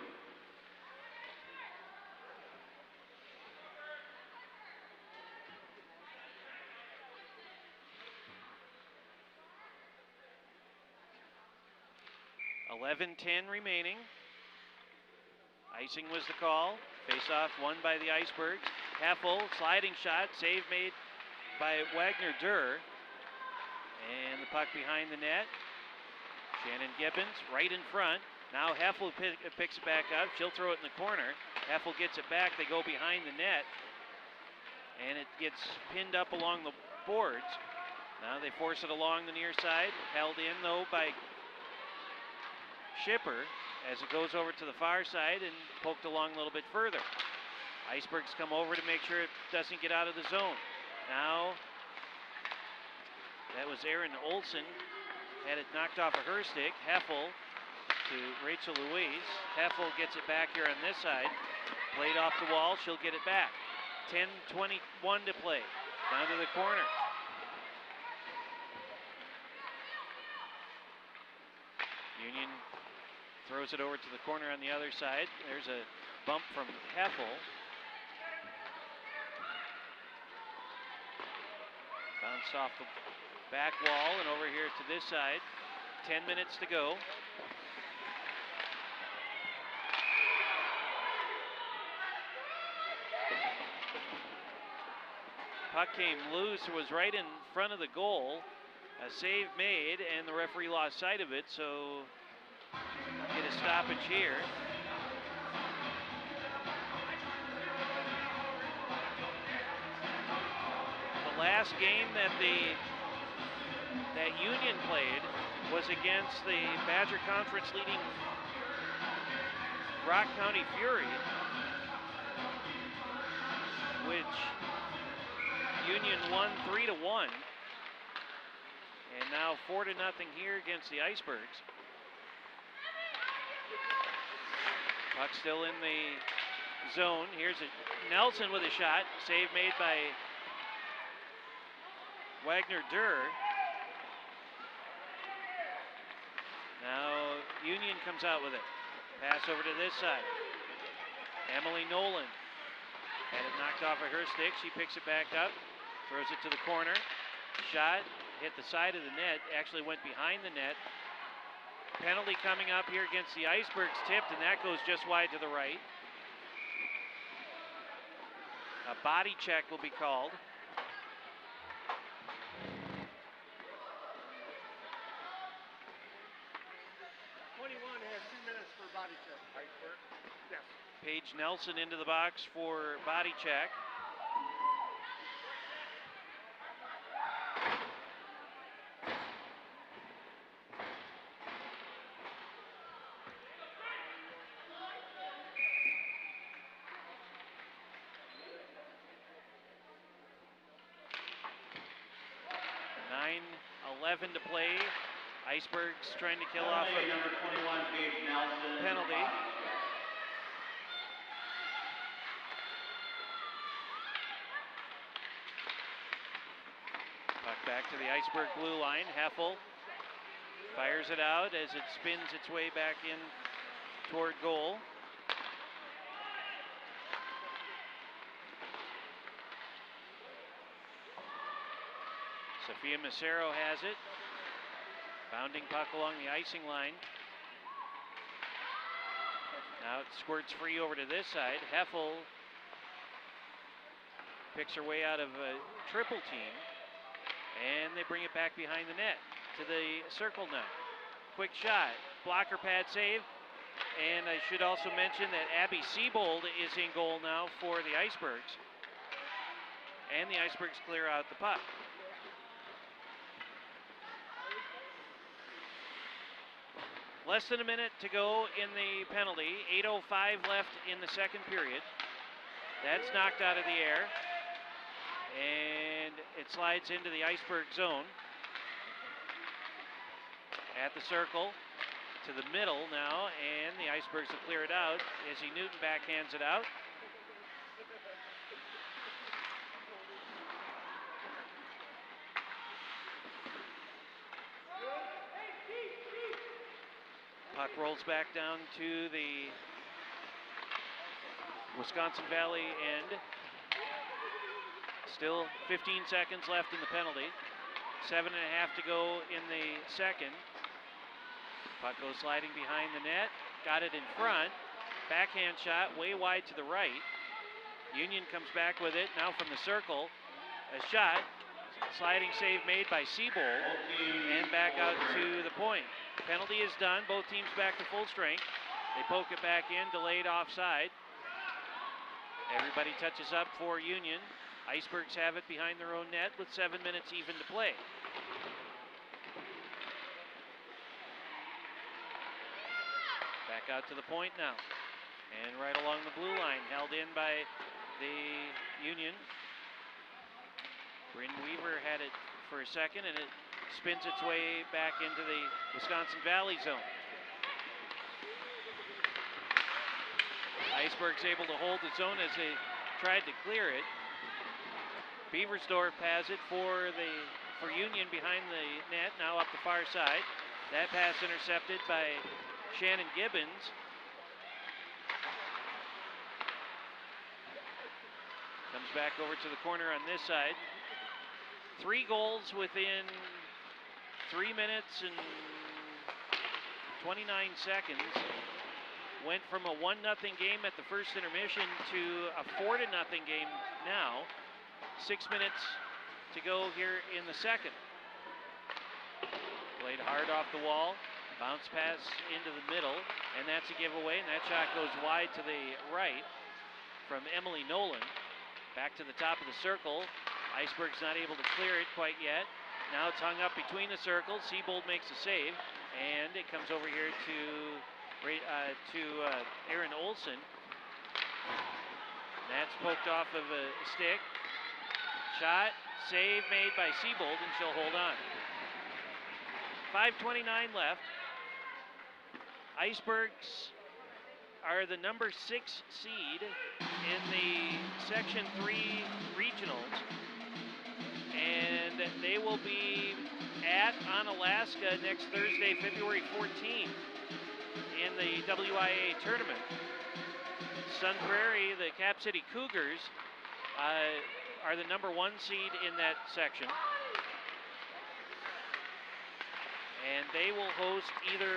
Speaker 2: 11:10 remaining. Icing was the call. Face-off won by the Icebergs. Heffel, sliding shot, save made by Wagner Durr. And the puck behind the net. Shannon Gibbons right in front. Now Heffel picks it back up. She'll throw it in the corner. Heffel gets it back. They go behind the net. And it gets pinned up along the boards. Now they force it along the near side. Held in, though, by Schipper as it goes over to the far side and poked along a little bit further. Icebergs come over to make sure it doesn't get out of the zone. Now, that was Erin Olsen. Had it knocked off of her stick. Heffel to Rachel Louise. Heffel gets it back here on this side. Played off the wall. She'll get it back. 10:21 to play. Down to the corner. Union throws it over to the corner on the other side. There's a bump from Heffel. Bounced off the back wall and over here to this side. 10 minutes to go. Puck came loose. It was right in front of the goal. A save made, and the referee lost sight of it, so get a stoppage here. The last game that Union played was against the Badger Conference leading Rock County Fury, which Union won 3-1. And now 4-0 here against the Icebergs. Puck still in the zone. Here's Nelson with a shot. Save made by Wagner Durr. Now Union comes out with it. Pass over to this side. Emily Nolan had it knocked off of her stick. She picks it back up. Throws it to the corner. Shot. Hit the side of the net, actually went behind the net. Penalty coming up here against the Icebergs, tipped, and that goes just wide to the right. A body check will be called.
Speaker 4: Has 2 minutes for body check. Iceberg? Yes.
Speaker 2: Paige Nelson into the box for body check. To play. Icebergs trying to kill off a
Speaker 3: number 21, Paige Nelson,
Speaker 2: penalty. Puck back to the Iceberg blue line. Heffel fires it out as it spins its way back in toward goal. Sophia Macero has it. Bounding puck along the icing line. Now it squirts free over to this side. Heffel picks her way out of a triple team. And they bring it back behind the net to the circle now. Quick shot. Blocker pad save. And I should also mention that Abby Siebold is in goal now for the Icebergs. And the Icebergs clear out the puck. Less than a minute to go in the penalty. 8:05 left in the second period. That's knocked out of the air. And it slides into the Iceberg zone. At the circle to the middle now, and the Icebergs will clear it out. Izzy Newton backhands it out. Puck rolls back down to the Wisconsin Valley end. Still 15 seconds left in the penalty. 7.5 to go in the second. Puck goes sliding behind the net. Got it in front. Backhand shot way wide to the right. Union comes back with it now from the circle. A shot. Sliding save made by Seabold. And back out to the point. Penalty is done. Both teams back to full strength. They poke it back in. Delayed offside. Everybody touches up for Union. Icebergs have it behind their own net with 7 minutes even to play. Back out to the point now. And right along the blue line, held in by the Union. Bryn Weaver had it for a second, and it spins its way back into the Wisconsin Valley zone. Icebergs able to hold the zone as they tried to clear it. Beaversdorf has it for Union behind the net, now up the far side. That pass intercepted by Shannon Gibbons. Comes back over to the corner on this side. 3 goals within 3 minutes and 29 seconds. Went from a 1-0 game at the first intermission to a 4-0 game now. 6 minutes to go here in the second. Played hard off the wall. Bounce pass into the middle, and that's a giveaway, and that shot goes wide to the right from Emily Nolan. Back to the top of the circle. Iceberg's not able to clear it quite yet. Now it's hung up between the circles. Seabold makes a save, and it comes over here to Aaron Olson. That's poked off of a stick. Shot, save made by Seabold, and she'll hold on. 5:29 left. Icebergs are the number 6 seed in the Section 3 regionals, and they will be at Onalaska next Thursday, February 14th, in the WIA tournament. Sun Prairie, the Cap City Cougars, are the number 1 seed in that section, and they will host either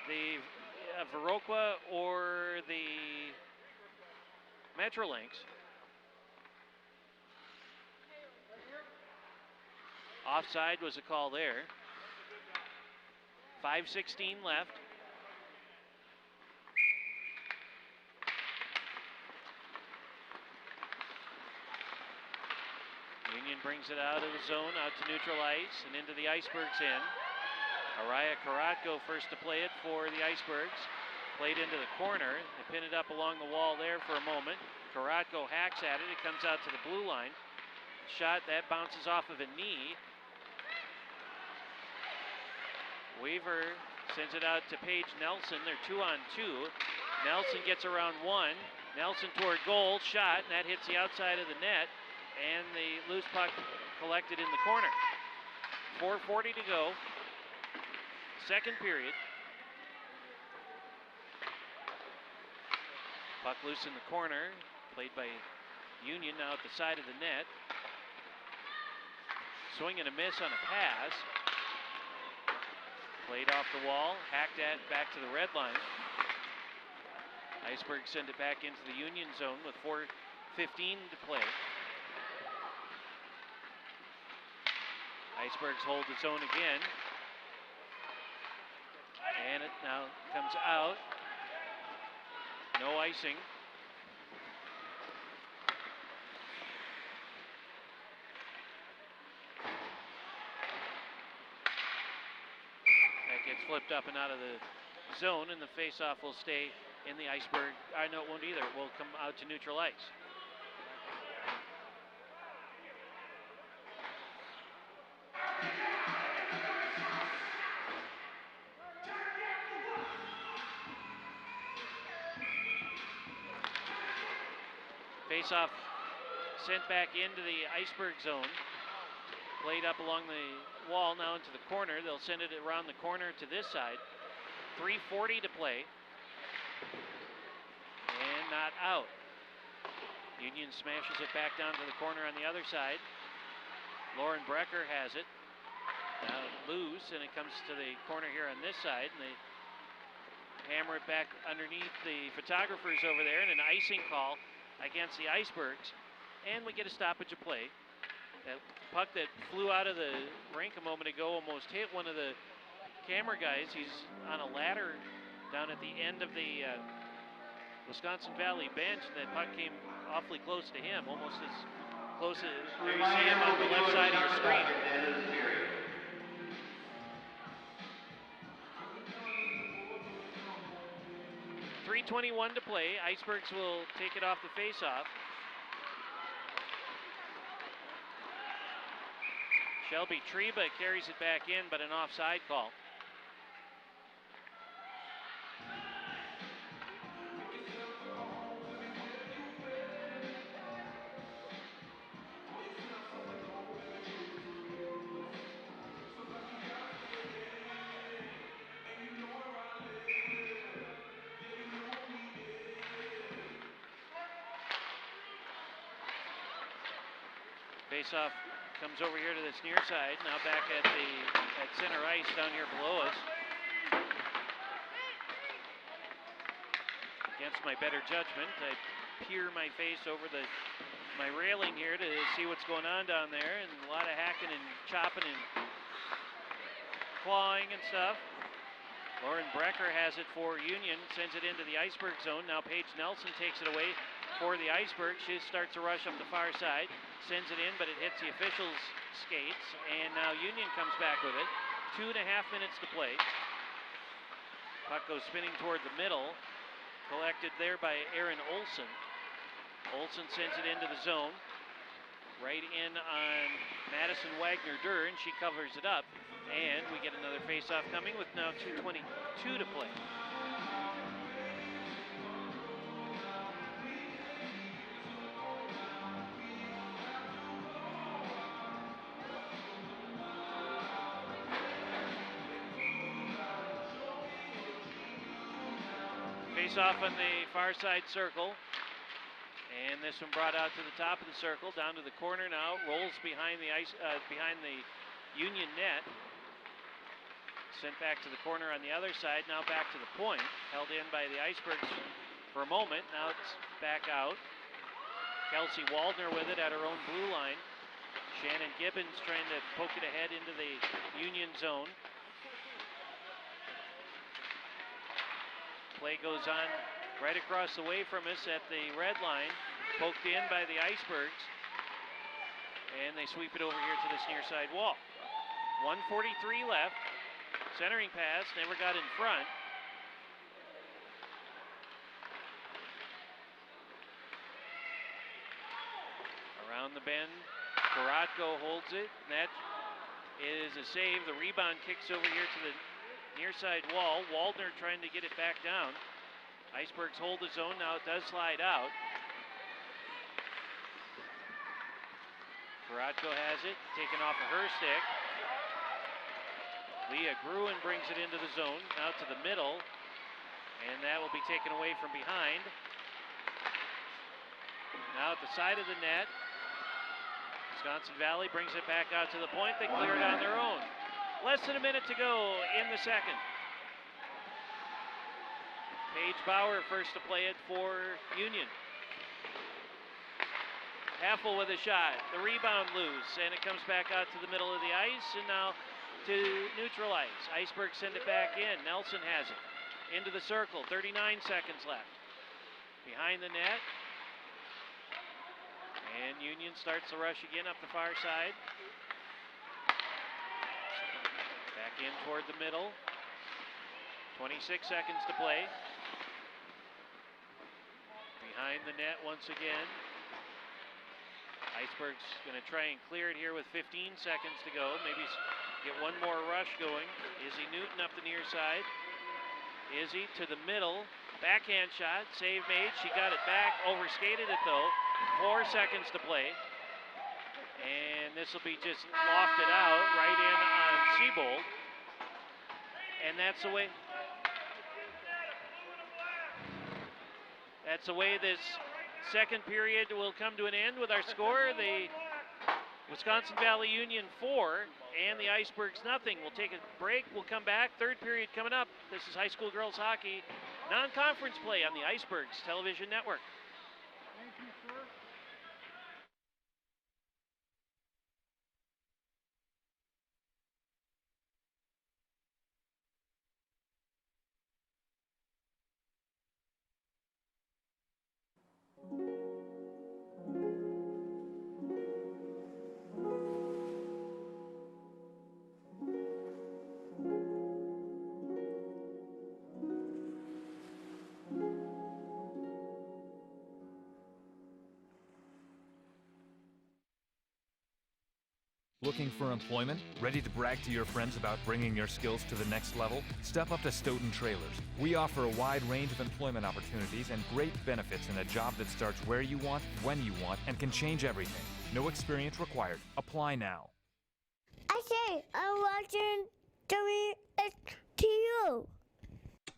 Speaker 2: the Viroqua or the Metrolinx. Offside was a call there. 5:16 left. Union brings it out of the zone, out to neutral ice, and into the Icebergs end. Araya Karatko first to play it for the Icebergs. Played into the corner. They pin it up along the wall there for a moment. Karatko hacks at it. It comes out to the blue line. Shot that bounces off of a knee. Weaver sends it out to Paige Nelson. They're 2-on-2. Nelson gets around one. Nelson toward goal. Shot, and that hits the outside of the net. And the loose puck collected in the corner. 4:40 to go. Second period. Puck loose in the corner. Played by Union now at the side of the net. Swing and a miss on a pass. Played off the wall. Hacked at back to the red line. Icebergs send it back into the Union zone with 4:15 to play. Icebergs hold its own again. And it now comes out. No icing. That gets flipped up and out of the zone, and the face-off will stay in the Iceberg. No, it won't either. It will come out to neutral ice. Face-off sent back into the Iceberg zone. Played up along the wall, now into the corner. They'll send it around the corner to this side. 3:40 to play. And not out. Union smashes it back down to the corner on the other side. Lauren Brecker has it. Now loose, and it comes to the corner here on this side, and they hammer it back underneath the photographers over there, and an icing call against the Icebergs. And we get a stoppage of play. That puck that flew out of the rink a moment ago almost hit one of the camera guys. He's on a ladder down at the end of the Wisconsin Valley bench, and that puck came awfully close to him, almost as close as you see him on the left side of your screen. 3:21 to play. Icebergs will take it off the faceoff. Shelby Treba carries it back in, but an offside call. Faceoff comes over here to this near side. Now back at center ice down here below us. Against my better judgment, I peer my face over my railing here to see what's going on down there, and a lot of hacking and chopping and clawing and stuff. Lauren Brecker has it for Union, sends it into the Iceberg zone. Now Paige Nelson takes it away for the Icebergs. She starts to rush up the far side, sends it in, but it hits the officials' skates, and now Union comes back with it. 2.5 minutes to play. Puck goes spinning toward the middle, collected there by Aaron Olson. Olson sends it into the zone, right in on Madison Wagner-Durr, and she covers it up. And we get another face-off coming with now 2:22 to play. Face-off on the far side circle. And this one brought out to the top of the circle, down to the corner now, rolls behind the Union net. Sent back to the corner on the other side, now back to the point. Held in by the Icebergs for a moment, now it's back out. Kelsey Waldner with it at her own blue line. Shannon Gibbons trying to poke it ahead into the Union zone. Play goes on right across the way from us at the red line. Poked in by the Icebergs. And they sweep it over here to this near side wall. 1:43 left. Centering pass, never got in front. Around the bend, Karatko holds it, and that is a save. The rebound kicks over here to the near side wall. Waldner trying to get it back down. Icebergs hold the zone, now it does slide out. Karatko has it, taken off of her stick. Leah Gruen brings it into the zone, now to the middle, and that will be taken away from behind. Now at the side of the net, Wisconsin Valley brings it back out to the point. They clear it on their own. Less than a minute to go in the second. Paige Bauer first to play it for Union. Haffel with a shot, the rebound loose, and it comes back out to the middle of the ice, and now to neutralize. Icebergs send it back in. Nelson has it. Into the circle. 39 seconds left. Behind the net. And Union starts the rush again up the far side. Back in toward the middle. 26 seconds to play. Behind the net once again. Icebergs going to try and clear it here with 15 seconds to go. Maybe get one more rush going. Izzy Newton up the near side. Izzy to the middle. Backhand shot. Save made. She got it back. Overskated it though. 4 seconds to play. And this will be just lofted out right in on Siebold. And that's the way this second period will come to an end with our score. The Wisconsin Valley Union 4 and the Icebergs nothing. We'll take a break. We'll come back. Third period coming up. This is high school girls hockey non-conference play on the Icebergs Television Network.
Speaker 4: Thank you, sir.
Speaker 5: Looking for employment? Ready to brag to your friends about bringing your skills to the next level? Step up to Stoughton Trailers. We offer a wide range of employment opportunities and great benefits in a job that starts where you want, when you want, and can change everything. No experience required. Apply now.
Speaker 6: I say, I'm watching WSTU.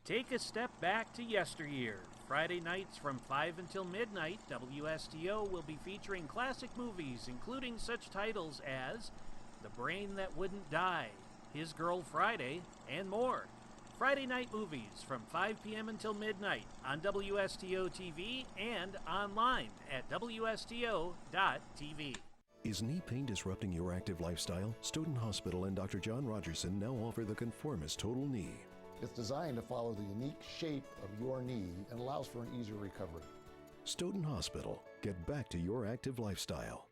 Speaker 1: Take a step back to yesteryear. Friday nights from 5 until midnight, WSTO will be featuring classic movies, including such titles as The Brain That Wouldn't Die, His Girl Friday, and more. Friday night movies from 5 p.m. until midnight on WSTO TV and online at WSTO.tv.
Speaker 7: Is knee pain disrupting your active lifestyle? Stoughton Hospital and Dr. John Rogerson now offer the Conformist Total Knee.
Speaker 8: It's designed to follow the unique shape of your knee and allows for an easier recovery.
Speaker 7: Stoughton Hospital. Get back to your active lifestyle.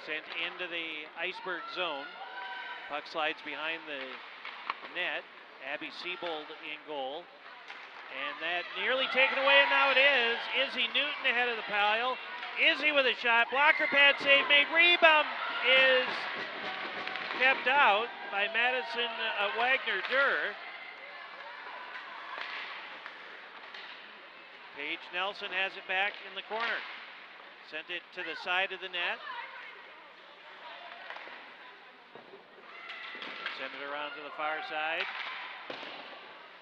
Speaker 2: Sent into the Iceberg zone. Puck slides behind the net. Abby Siebold in goal. And that nearly taken away, and now it is. Izzy Newton ahead of the pile. Izzy with a shot. Blocker pad save made. Rebound is kept out by Madison Wagner-Durr. Paige Nelson has it back in the corner. Sent it to the side of the net. Send it around to the far side.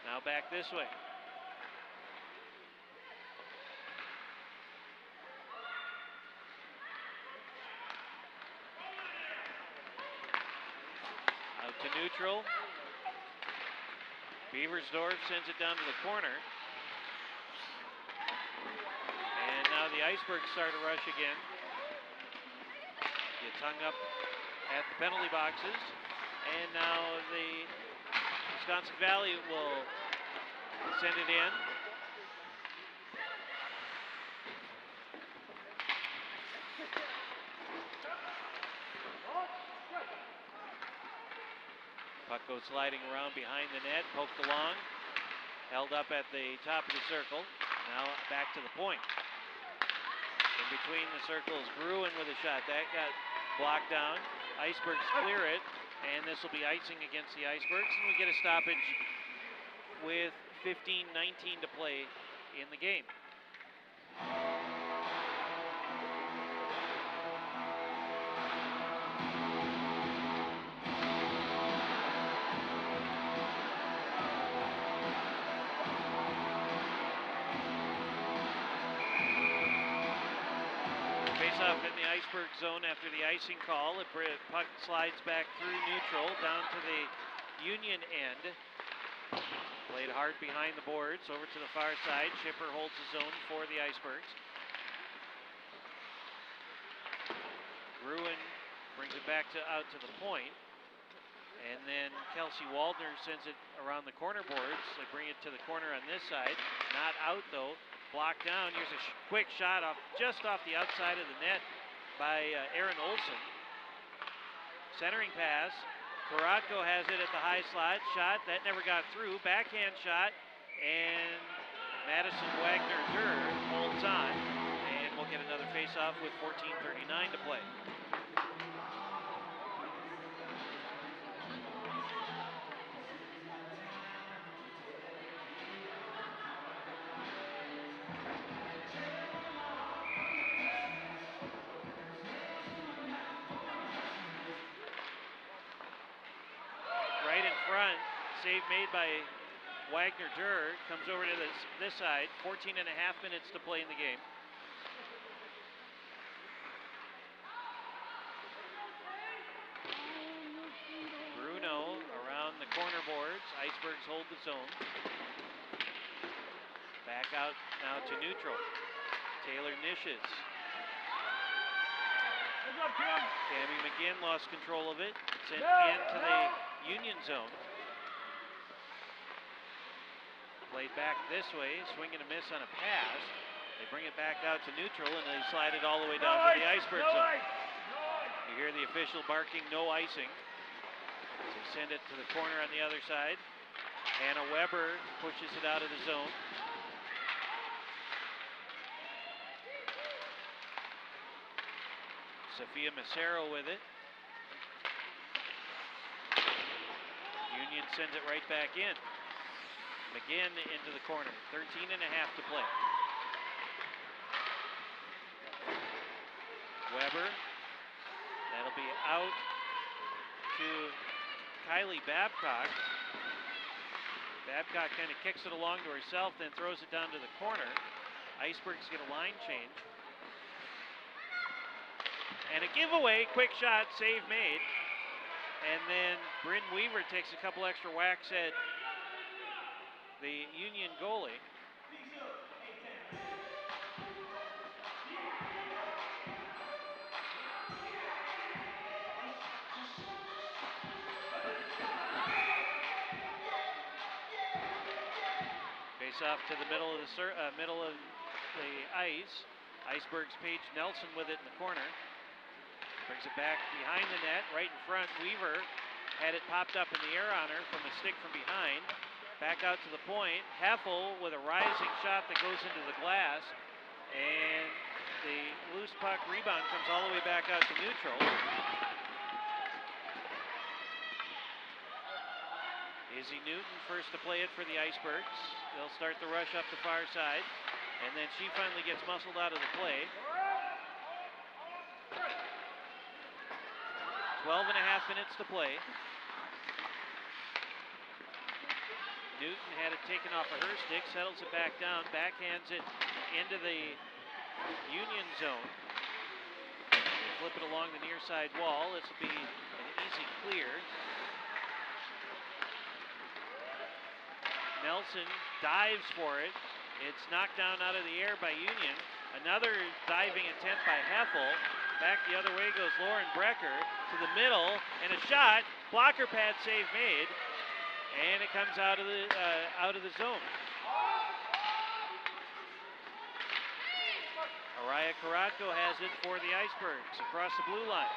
Speaker 2: Now back this way. Out to neutral. Beaversdorf sends it down to the corner. And now the Icebergs start a rush again. Gets hung up at the penalty boxes. And now the Wisconsin Valley will send it in. Puck goes sliding around behind the net, poked along, held up at the top of the circle. Now back to the point. In between the circles, Gruen with a shot. That got blocked down. Icebergs clear it. And this will be icing against the Icebergs, and we get a stoppage with 15:19 to play in the game. Face-off in the Iceberg zone after the icing call. The puck slides back through neutral down to the Union end. Played hard behind the boards over to the far side. Schipper holds the zone for the Icebergs. Gruen brings it back out to the point. And then Kelsey Waldner sends it around the corner boards. They bring it to the corner on this side. Not out though. Blocked down. Here's a quick shot just off the outside of the net by Aaron Olson. Centering pass. Karatko has it at the high slot. Shot. That never got through. Backhand shot. And Madison Wagner-Durr holds on. And we'll get another face-off with 14:39 to play. Save made by Wagner-Durr. Comes over to this side. 14 and a half minutes to play in the game. Bruno around the corner boards. Icebergs hold the zone. Back out now to neutral. Taylor Nishes. Tammy McGinn lost control of it. Sent into the Union zone. Played back this way, swing and a miss on a pass. They bring it back out to neutral and they slide it all the way down to the Iceberg zone. You hear the official barking, no icing. They send it to the corner on the other side. Hannah Weber pushes it out of the zone. Sophia Macero with it. Union sends it right back in. McGinn into the corner. 13 and a half to play. Weber. That'll be out to Kylie Babcock. Babcock kind of kicks it along to herself, then throws it down to the corner. Icebergs get a line change. And a giveaway, quick shot, save made. And then Bryn Weaver takes a couple extra whacks at the Union goalie. Face off to the middle of the ice. Icebergs Paige Nelson with it in the corner. Brings it back behind the net, right in front. Weaver had it popped up in the air on her from a stick from behind. Back out to the point. Heffel with a rising shot that goes into the glass. And the loose puck rebound comes all the way back out to neutral. Izzy Newton first to play it for the Icebergs. They'll start the rush up the far side. And then she finally gets muscled out of the play. 12 and a half minutes to play. Newton had it taken off of her stick, settles it back down, backhands it into the Union zone. Flip it along the near side wall. This will be an easy clear. Nelson dives for it. It's knocked down out of the air by Union. Another diving attempt by Heffel. Back the other way goes Lauren Brecker to the middle, and a shot. Blocker pad save made, and it comes out of the zone. Araya Karatko has it for the Icebergs across the blue line.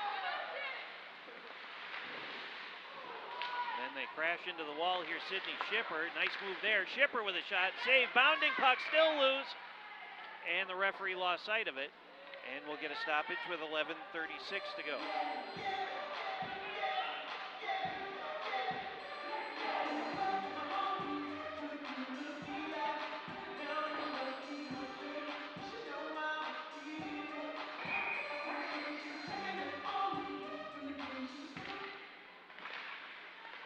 Speaker 2: Then they crash into the wall here. Sydney Schipper, nice move there. Schipper with a shot, save, bounding puck, still loose, and the referee lost sight of it. And we'll get a stoppage with 11:36 to go.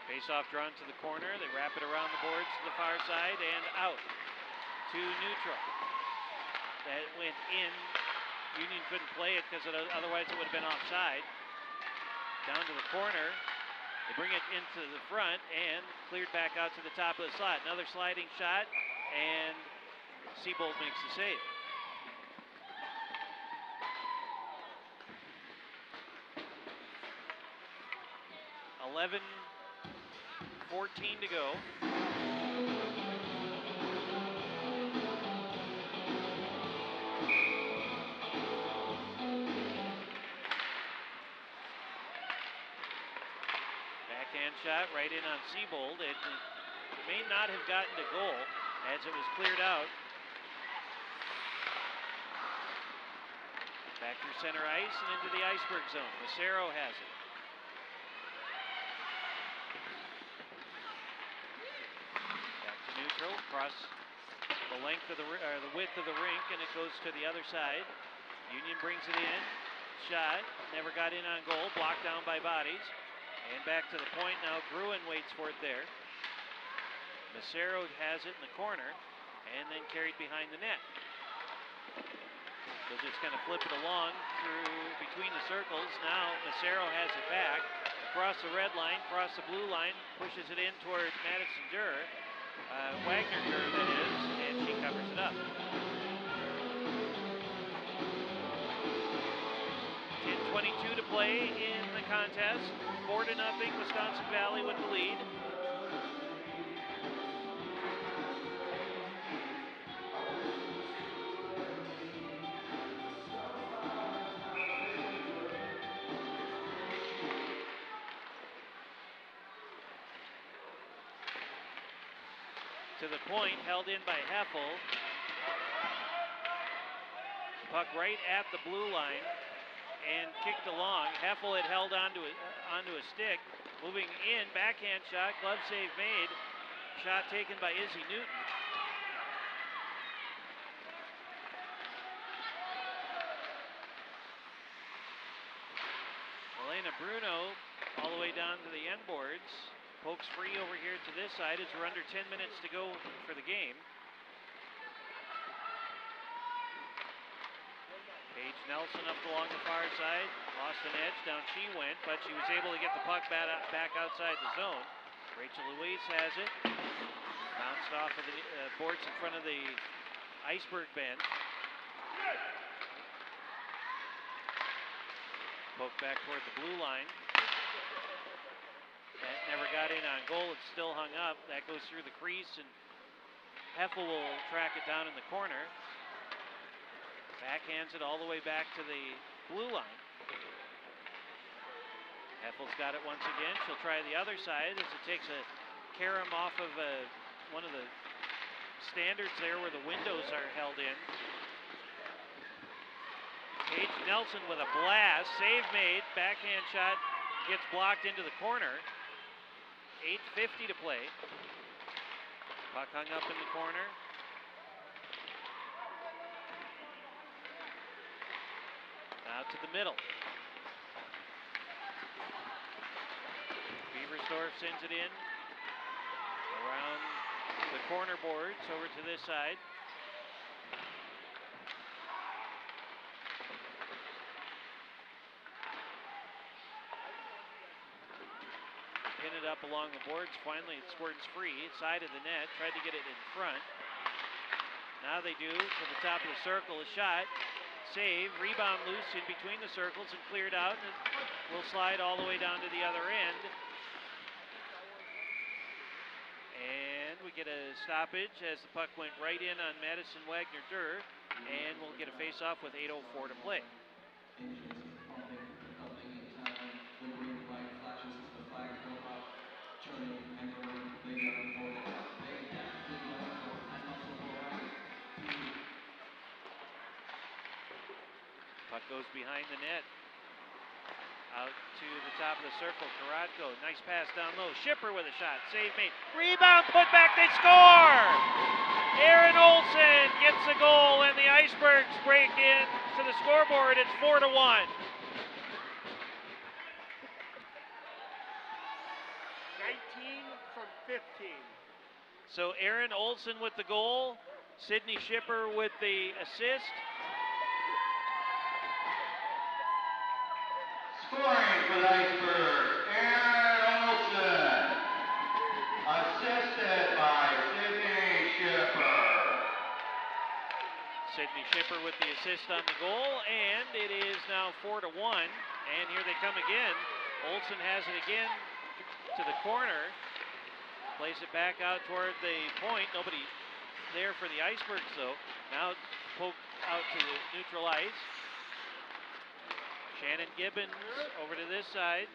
Speaker 2: Face-off drawn to the corner. They wrap it around the boards to the far side and out to neutral. That went in. Union couldn't play it because otherwise it would have been offside. Down to the corner. They bring it into the front and cleared back out to the top of the slot. Another sliding shot, and Seabold makes the save. $11:14 to go. Backhand shot right in on Seabold. It may not have gotten to goal as it was cleared out. Back through center ice and into the Iceberg zone. Macero has it. Back to neutral, across the length of the width of the rink, and it goes to the other side. Union brings it in. Shot, never got in on goal, blocked down by bodies. And back to the point now. Gruen waits for it there. Macero has it in the corner and then carried behind the net. They'll just kind of flip it along through between the circles. Now Macero has it back across the red line, across the blue line, pushes it in towards Madison Durer. Wagner Durer, that is, and she covers it up. 10:22 to play in the contest. 4-0, Wisconsin Valley with the lead. To the point, held in by Heffel. Puck right at the blue line and kicked along. Heffel had held onto a stick. Moving in, backhand shot, glove save made. Shot taken by Izzy Newton. Elena Bruno all the way down to the end boards. Pokes free over here to this side as we're under 10 minutes to go for the game. Paige Nelson up along the far side, lost an edge, down she went, but she was able to get the puck back outside the zone. Rachel Louise has it, bounced off of the boards in front of the Iceberg bench. Poke back toward the blue line. That never got in on goal, it's still hung up. That goes through the crease, and Heffel will track it down in the corner. Backhands it all the way back to the blue line. Heffel's got it once again. She'll try the other side as it takes a carom off of one of the standards there where the windows are held in. Paige Nelson with a blast. Save made. Backhand shot gets blocked into the corner. 8:50 to play. Puck hung up in the corner. Out to the middle. Beaversdorf sends it in. Around the corner boards over to this side. Pin it up along the boards. Finally, it squirts free. Side of the net. Tried to get it in front. Now they do to the top of the circle. A shot. Save. Rebound loose in between the circles and cleared out. And it will slide all the way down to the other end. And we get a stoppage as the puck went right in on Madison Wagner-Durr. And we'll get a face-off with 8:04 to play. Puck goes behind the net. Out to the top of the circle. Karatko, nice pass down low. Shipper with a shot. Save made. Rebound, put back, they score! Aaron Olsen gets a goal, and the Icebergs break in to the scoreboard. It's 4-1.
Speaker 4: 19 from 15.
Speaker 2: So Aaron Olsen with the goal. Sydney Shipper with the assist.
Speaker 3: Scoring for the Icebergs, Aaron Olsen. Assisted by Sydney Shipper.
Speaker 2: Sydney Shipper with the assist on the goal, and it is now 4-1. And here they come again. Olsen has it again to the corner. Plays it back out toward the point. Nobody there for the Icebergs, though. Now poked out to the neutral ice. Shannon Gibbons over to this side.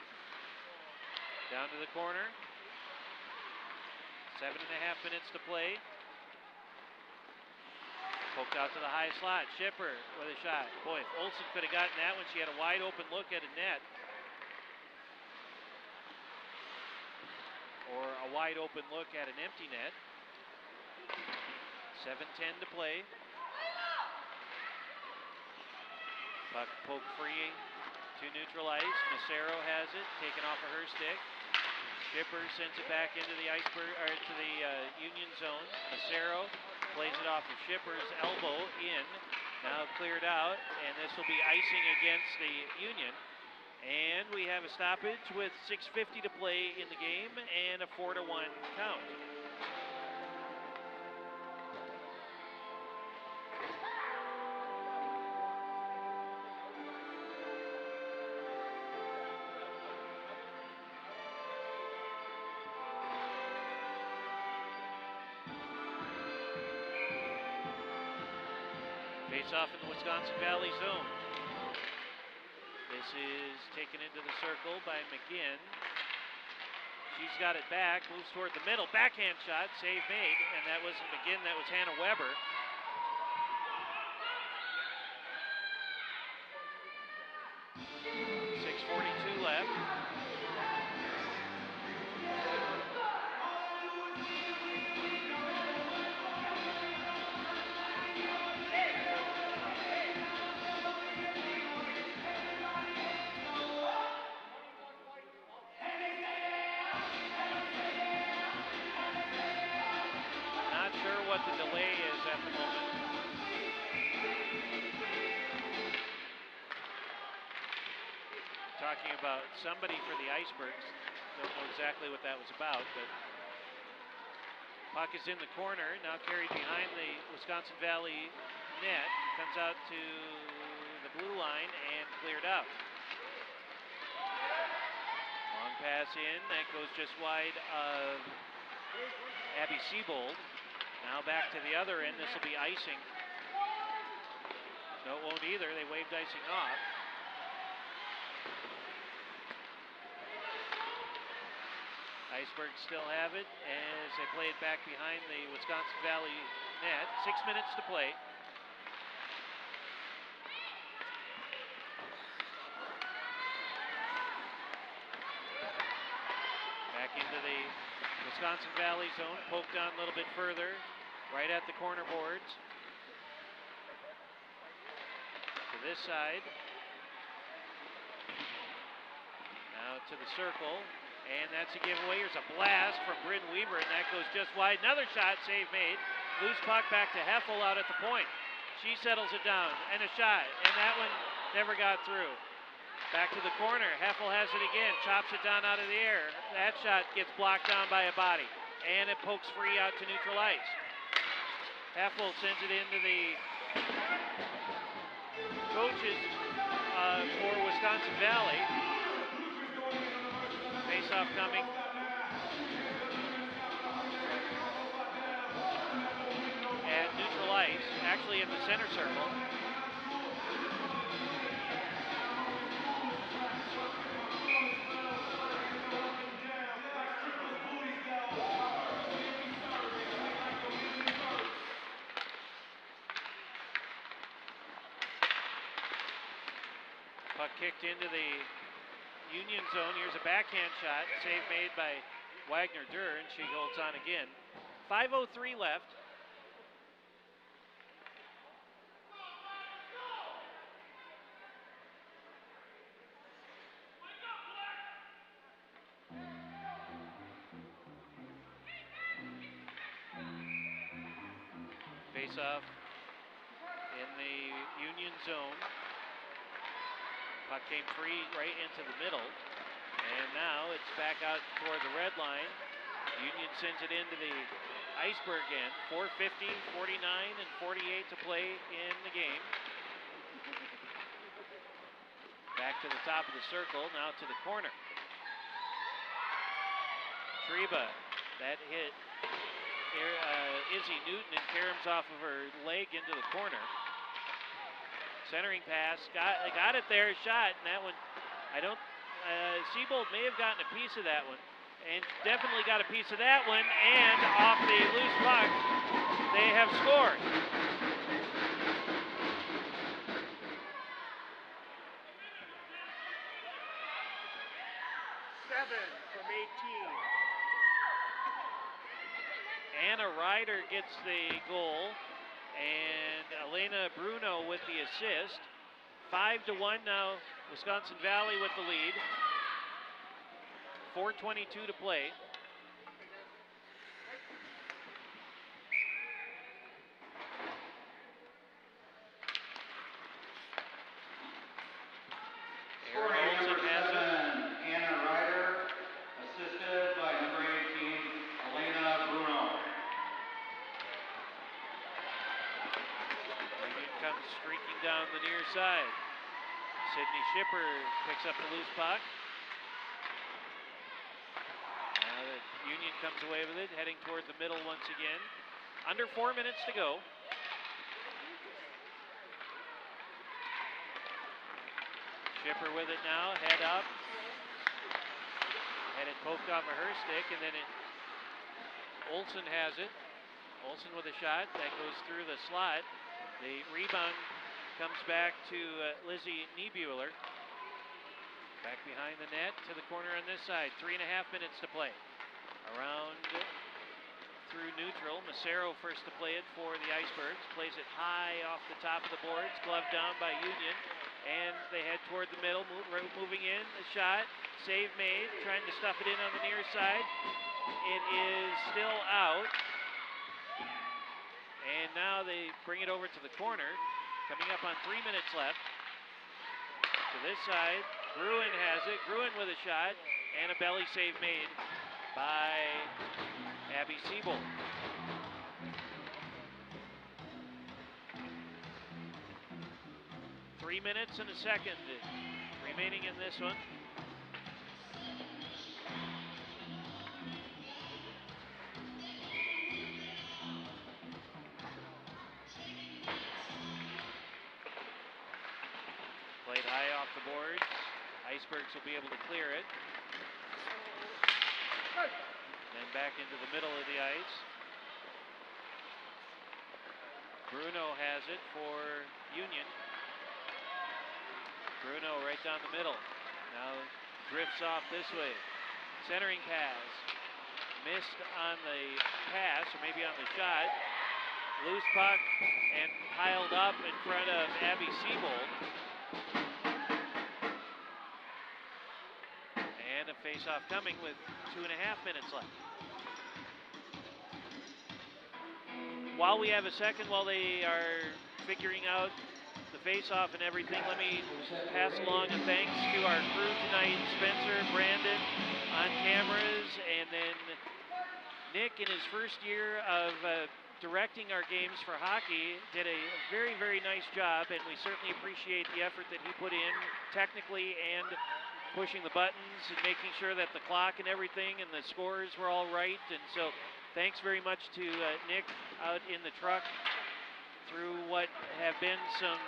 Speaker 2: Down to the corner. 7.5 minutes to play. Poked out to the high slot. Shipper with a shot. Boy, if Olsen could have gotten that when she had a wide open look at a net. Or a wide open look at an empty net. 7:10 to play. Puck poked free to neutral ice. Macero has it, taken off of her stick. Shipper sends it back into the Iceberg, or to the Union zone. Macero plays it off of Shipper's elbow in. Now cleared out, and this will be icing against the Union. And we have a stoppage with 6:50 to play in the game and a 4-1 count. Face off in the Wisconsin Valley zone. This is taken into the circle by McGinn. She's got it back, moves toward the middle, backhand shot, save made, and that wasn't McGinn, that was Hannah Weber. .6:42 left. What the delay is at the moment. Talking about somebody for the Icebergs. Don't know exactly what that was about, but puck is in the corner, now carried behind the Wisconsin Valley net. Comes out to the blue line and cleared out. Long pass in, that goes just wide of Abby Siebold. Now back to the other end, this will be icing. No, it won't either, they waved icing off. Icebergs still have it as they play it back behind the Wisconsin Valley net. 6 minutes to play. Back into the Wisconsin Valley zone, poked on a little bit further, right at the corner boards. To this side. Now to the circle, and that's a giveaway. Here's a blast from Bryn Weaver, and that goes just wide. Another shot, save made. Loose puck back to Heffel out at the point. She settles it down, and a shot, and that one never got through. Back to the corner, Heffel has it again, chops it down out of the air. That shot gets blocked down by a body, and it pokes free out to neutral ice. Heffel sends it into the coaches for Wisconsin Valley. Face-off coming. At neutral ice, actually in the center circle. Puck kicked into the Union zone. Here's a backhand shot. Save made by Wagner Durr, and she holds on again. 5:03 left. Face off in the Union zone. Puck came free right into the middle. And now it's back out toward the red line. Union sends it into the Iceberg end. 4:50, 49, and 48 to play in the game. Back to the top of the circle, now to the corner. Treba, that hit Izzy Newton and caroms off of her leg into the corner. Centering pass, got it there, shot, and that one, Siebold may have gotten a piece of that one, and definitely got a piece of that one, and off the loose puck, they have scored.
Speaker 4: Seven from 18.
Speaker 2: Anna Ryder gets the goal, and Elena Bruno with the assist. 5-1 now, Wisconsin Valley with the lead. 4:22 to play.
Speaker 3: Scoring number 7, Anna Ryder, assisted by number 18, Elena Bruno.
Speaker 2: Union comes streaking down the near side. Sydney Schipper picks up the loose puck. Now the Union comes away with it, heading toward the middle once again. Under 4 minutes to go. Schipper with it now, head up. Had it poked off of her stick, and then Olsen has it. Olsen with a shot that goes through the slot. The rebound comes back to Lizzie Niebuehler. Back behind the net to the corner on this side. 3.5 minutes to play. Around through neutral. Macero first to play it for the Icebergs. Plays it high off the top of the boards. Gloved down by Union. And they head toward the middle, moving in. A shot. Save made. Trying to stuff it in on the near side. It is still out. And now they bring it over to the corner. Coming up on 3 minutes left. To this side, Gruen has it. Gruen with a shot, and a belly save made by Abby Siebold. Three minutes and a second remaining in this one. Played high off the boards. Icebergs will be able to clear it. Then back into the middle of the ice. Bruno has it for Union. Bruno right down the middle. Now drifts off this way. Centering pass. Missed on the pass, or maybe on the shot. Loose puck and piled up in front of Abby Siebold. And a face-off coming with 2.5 minutes left. While we have a second, while they are figuring out the face-off and everything, let me pass along a thanks to our crew tonight, Spencer, Brandon on cameras, and then Nick in his first year of directing our games for hockey did a very, very nice job, and we certainly appreciate the effort that he put in technically and pushing the buttons and making sure that the clock and everything and the scores were all right. And so thanks very much to Nick out in the truck through what have been some,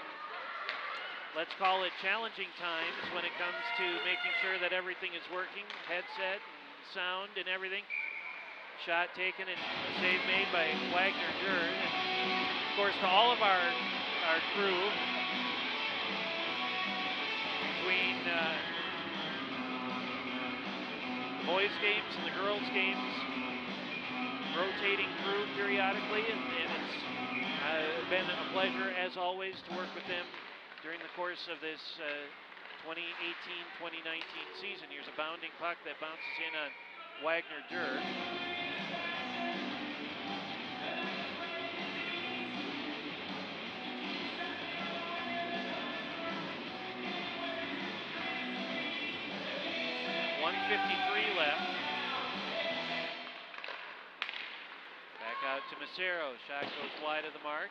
Speaker 2: let's call it, challenging times when it comes to making sure that everything is working, headset and sound and everything. Shot taken and a save made by Wagner Durr. And of course, to all of our crew, between boys games and the girls games, rotating crew periodically, and it's been a pleasure as always to work with them during the course of this 2018-2019 season. Here's a bounding puck that bounces in on Wagner Durr. .153 left. Back out to Macero. Shot goes wide of the mark.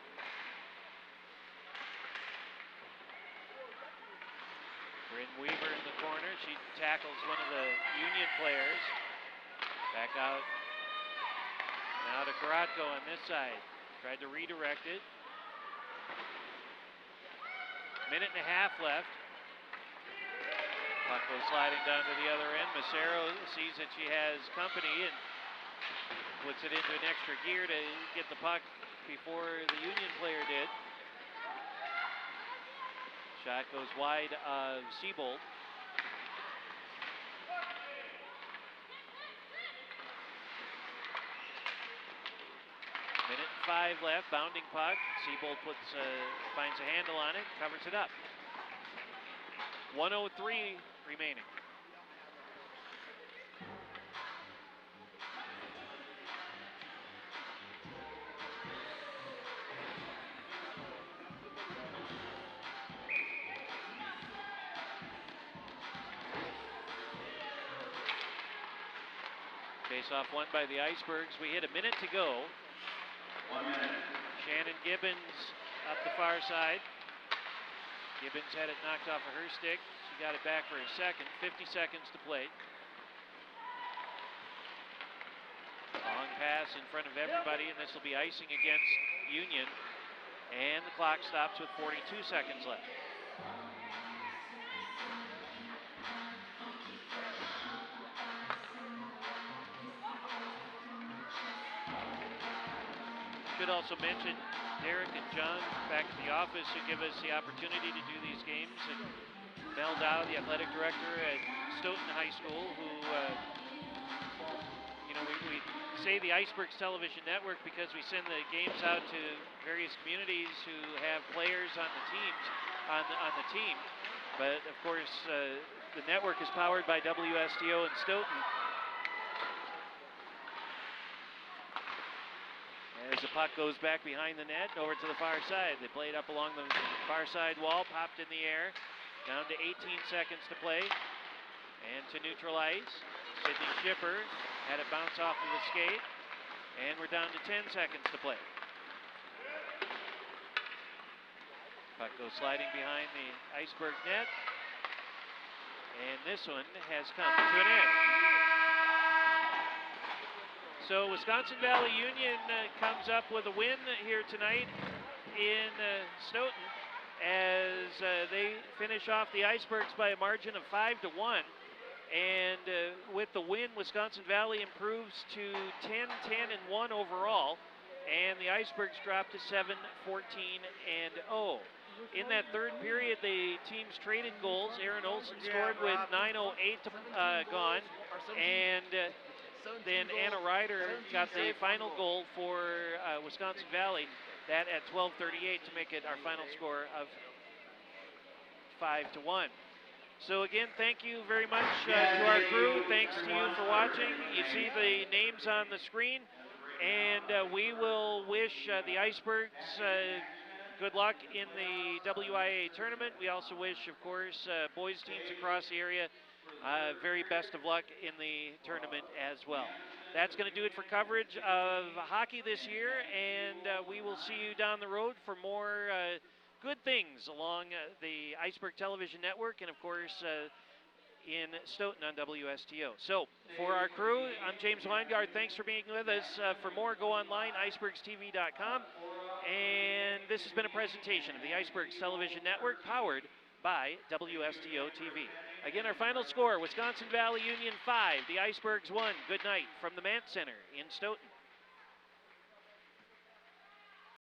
Speaker 2: Bryn Weaver in the corner. She tackles one of the Union players. Back out. Now to Karatko on this side. Tried to redirect it. Minute and a half left. Puck goes sliding down to the other end. Macero sees that she has company and puts it into an extra gear to get the puck before the Union player did. Shot goes wide of Siebold. Minute and 5 left. Bounding puck. Siebold finds a handle on it, covers it up. 1:03 remaining. Face-off won by the Icebergs. We hit a minute to go.
Speaker 3: 1 minute.
Speaker 2: Shannon Gibbons up the far side. Gibbons had it knocked off of her stick. She got it back for a second. 50 seconds to play. Long pass in front of everybody, and this will be icing against Union. And the clock stops with 42 seconds left. Should also mention Derek and John back at the office who give us the opportunity to do these games, and Mel Dow, the athletic director at Stoughton High School, who, we say the Icebergs Television Network because we send the games out to various communities who have players on the teams, on the team. But of course, the network is powered by WSTO in Stoughton. As the puck goes back behind the net, over to the far side. They played up along the far side wall, popped in the air. Down to 18 seconds to play. And to neutralize, Sydney Schipper had it bounce off of the skate. And we're down to 10 seconds to play. Puck goes sliding behind the Iceberg net. And this one has come to an end. So Wisconsin Valley Union comes up with a win here tonight in Stoughton as they finish off the Icebergs by a margin of 5-1. And with the win, Wisconsin Valley improves to 10-10-1 overall. And the Icebergs drop to 7-14-0. In that third period, the teams traded goals. Aaron Olson scored with 9:08 gone. And then Anna Ryder got the final goal for Wisconsin Valley. That at 12:38 to make it our final score of 5-1. So again, thank you very much to our crew. Thanks to you for watching. You see the names on the screen, and we will wish the Icebergs good luck in the WIA tournament. We also wish, of course, boys teams across the area very best of luck in the tournament as well. That's going to do it for coverage of hockey this year, and we will see you down the road for more good things along the Iceberg Television Network and, of course, in Stoughton on WSTO. So, for our crew, I'm James Weingart. Thanks for being with us. For more, go online, icebergstv.com. And this has been a presentation of the Icebergs Television Network, powered by WSTO TV. Again, our final score, Wisconsin Valley Union 5, the Icebergs 1. Good night from the Mant Center in Stoughton.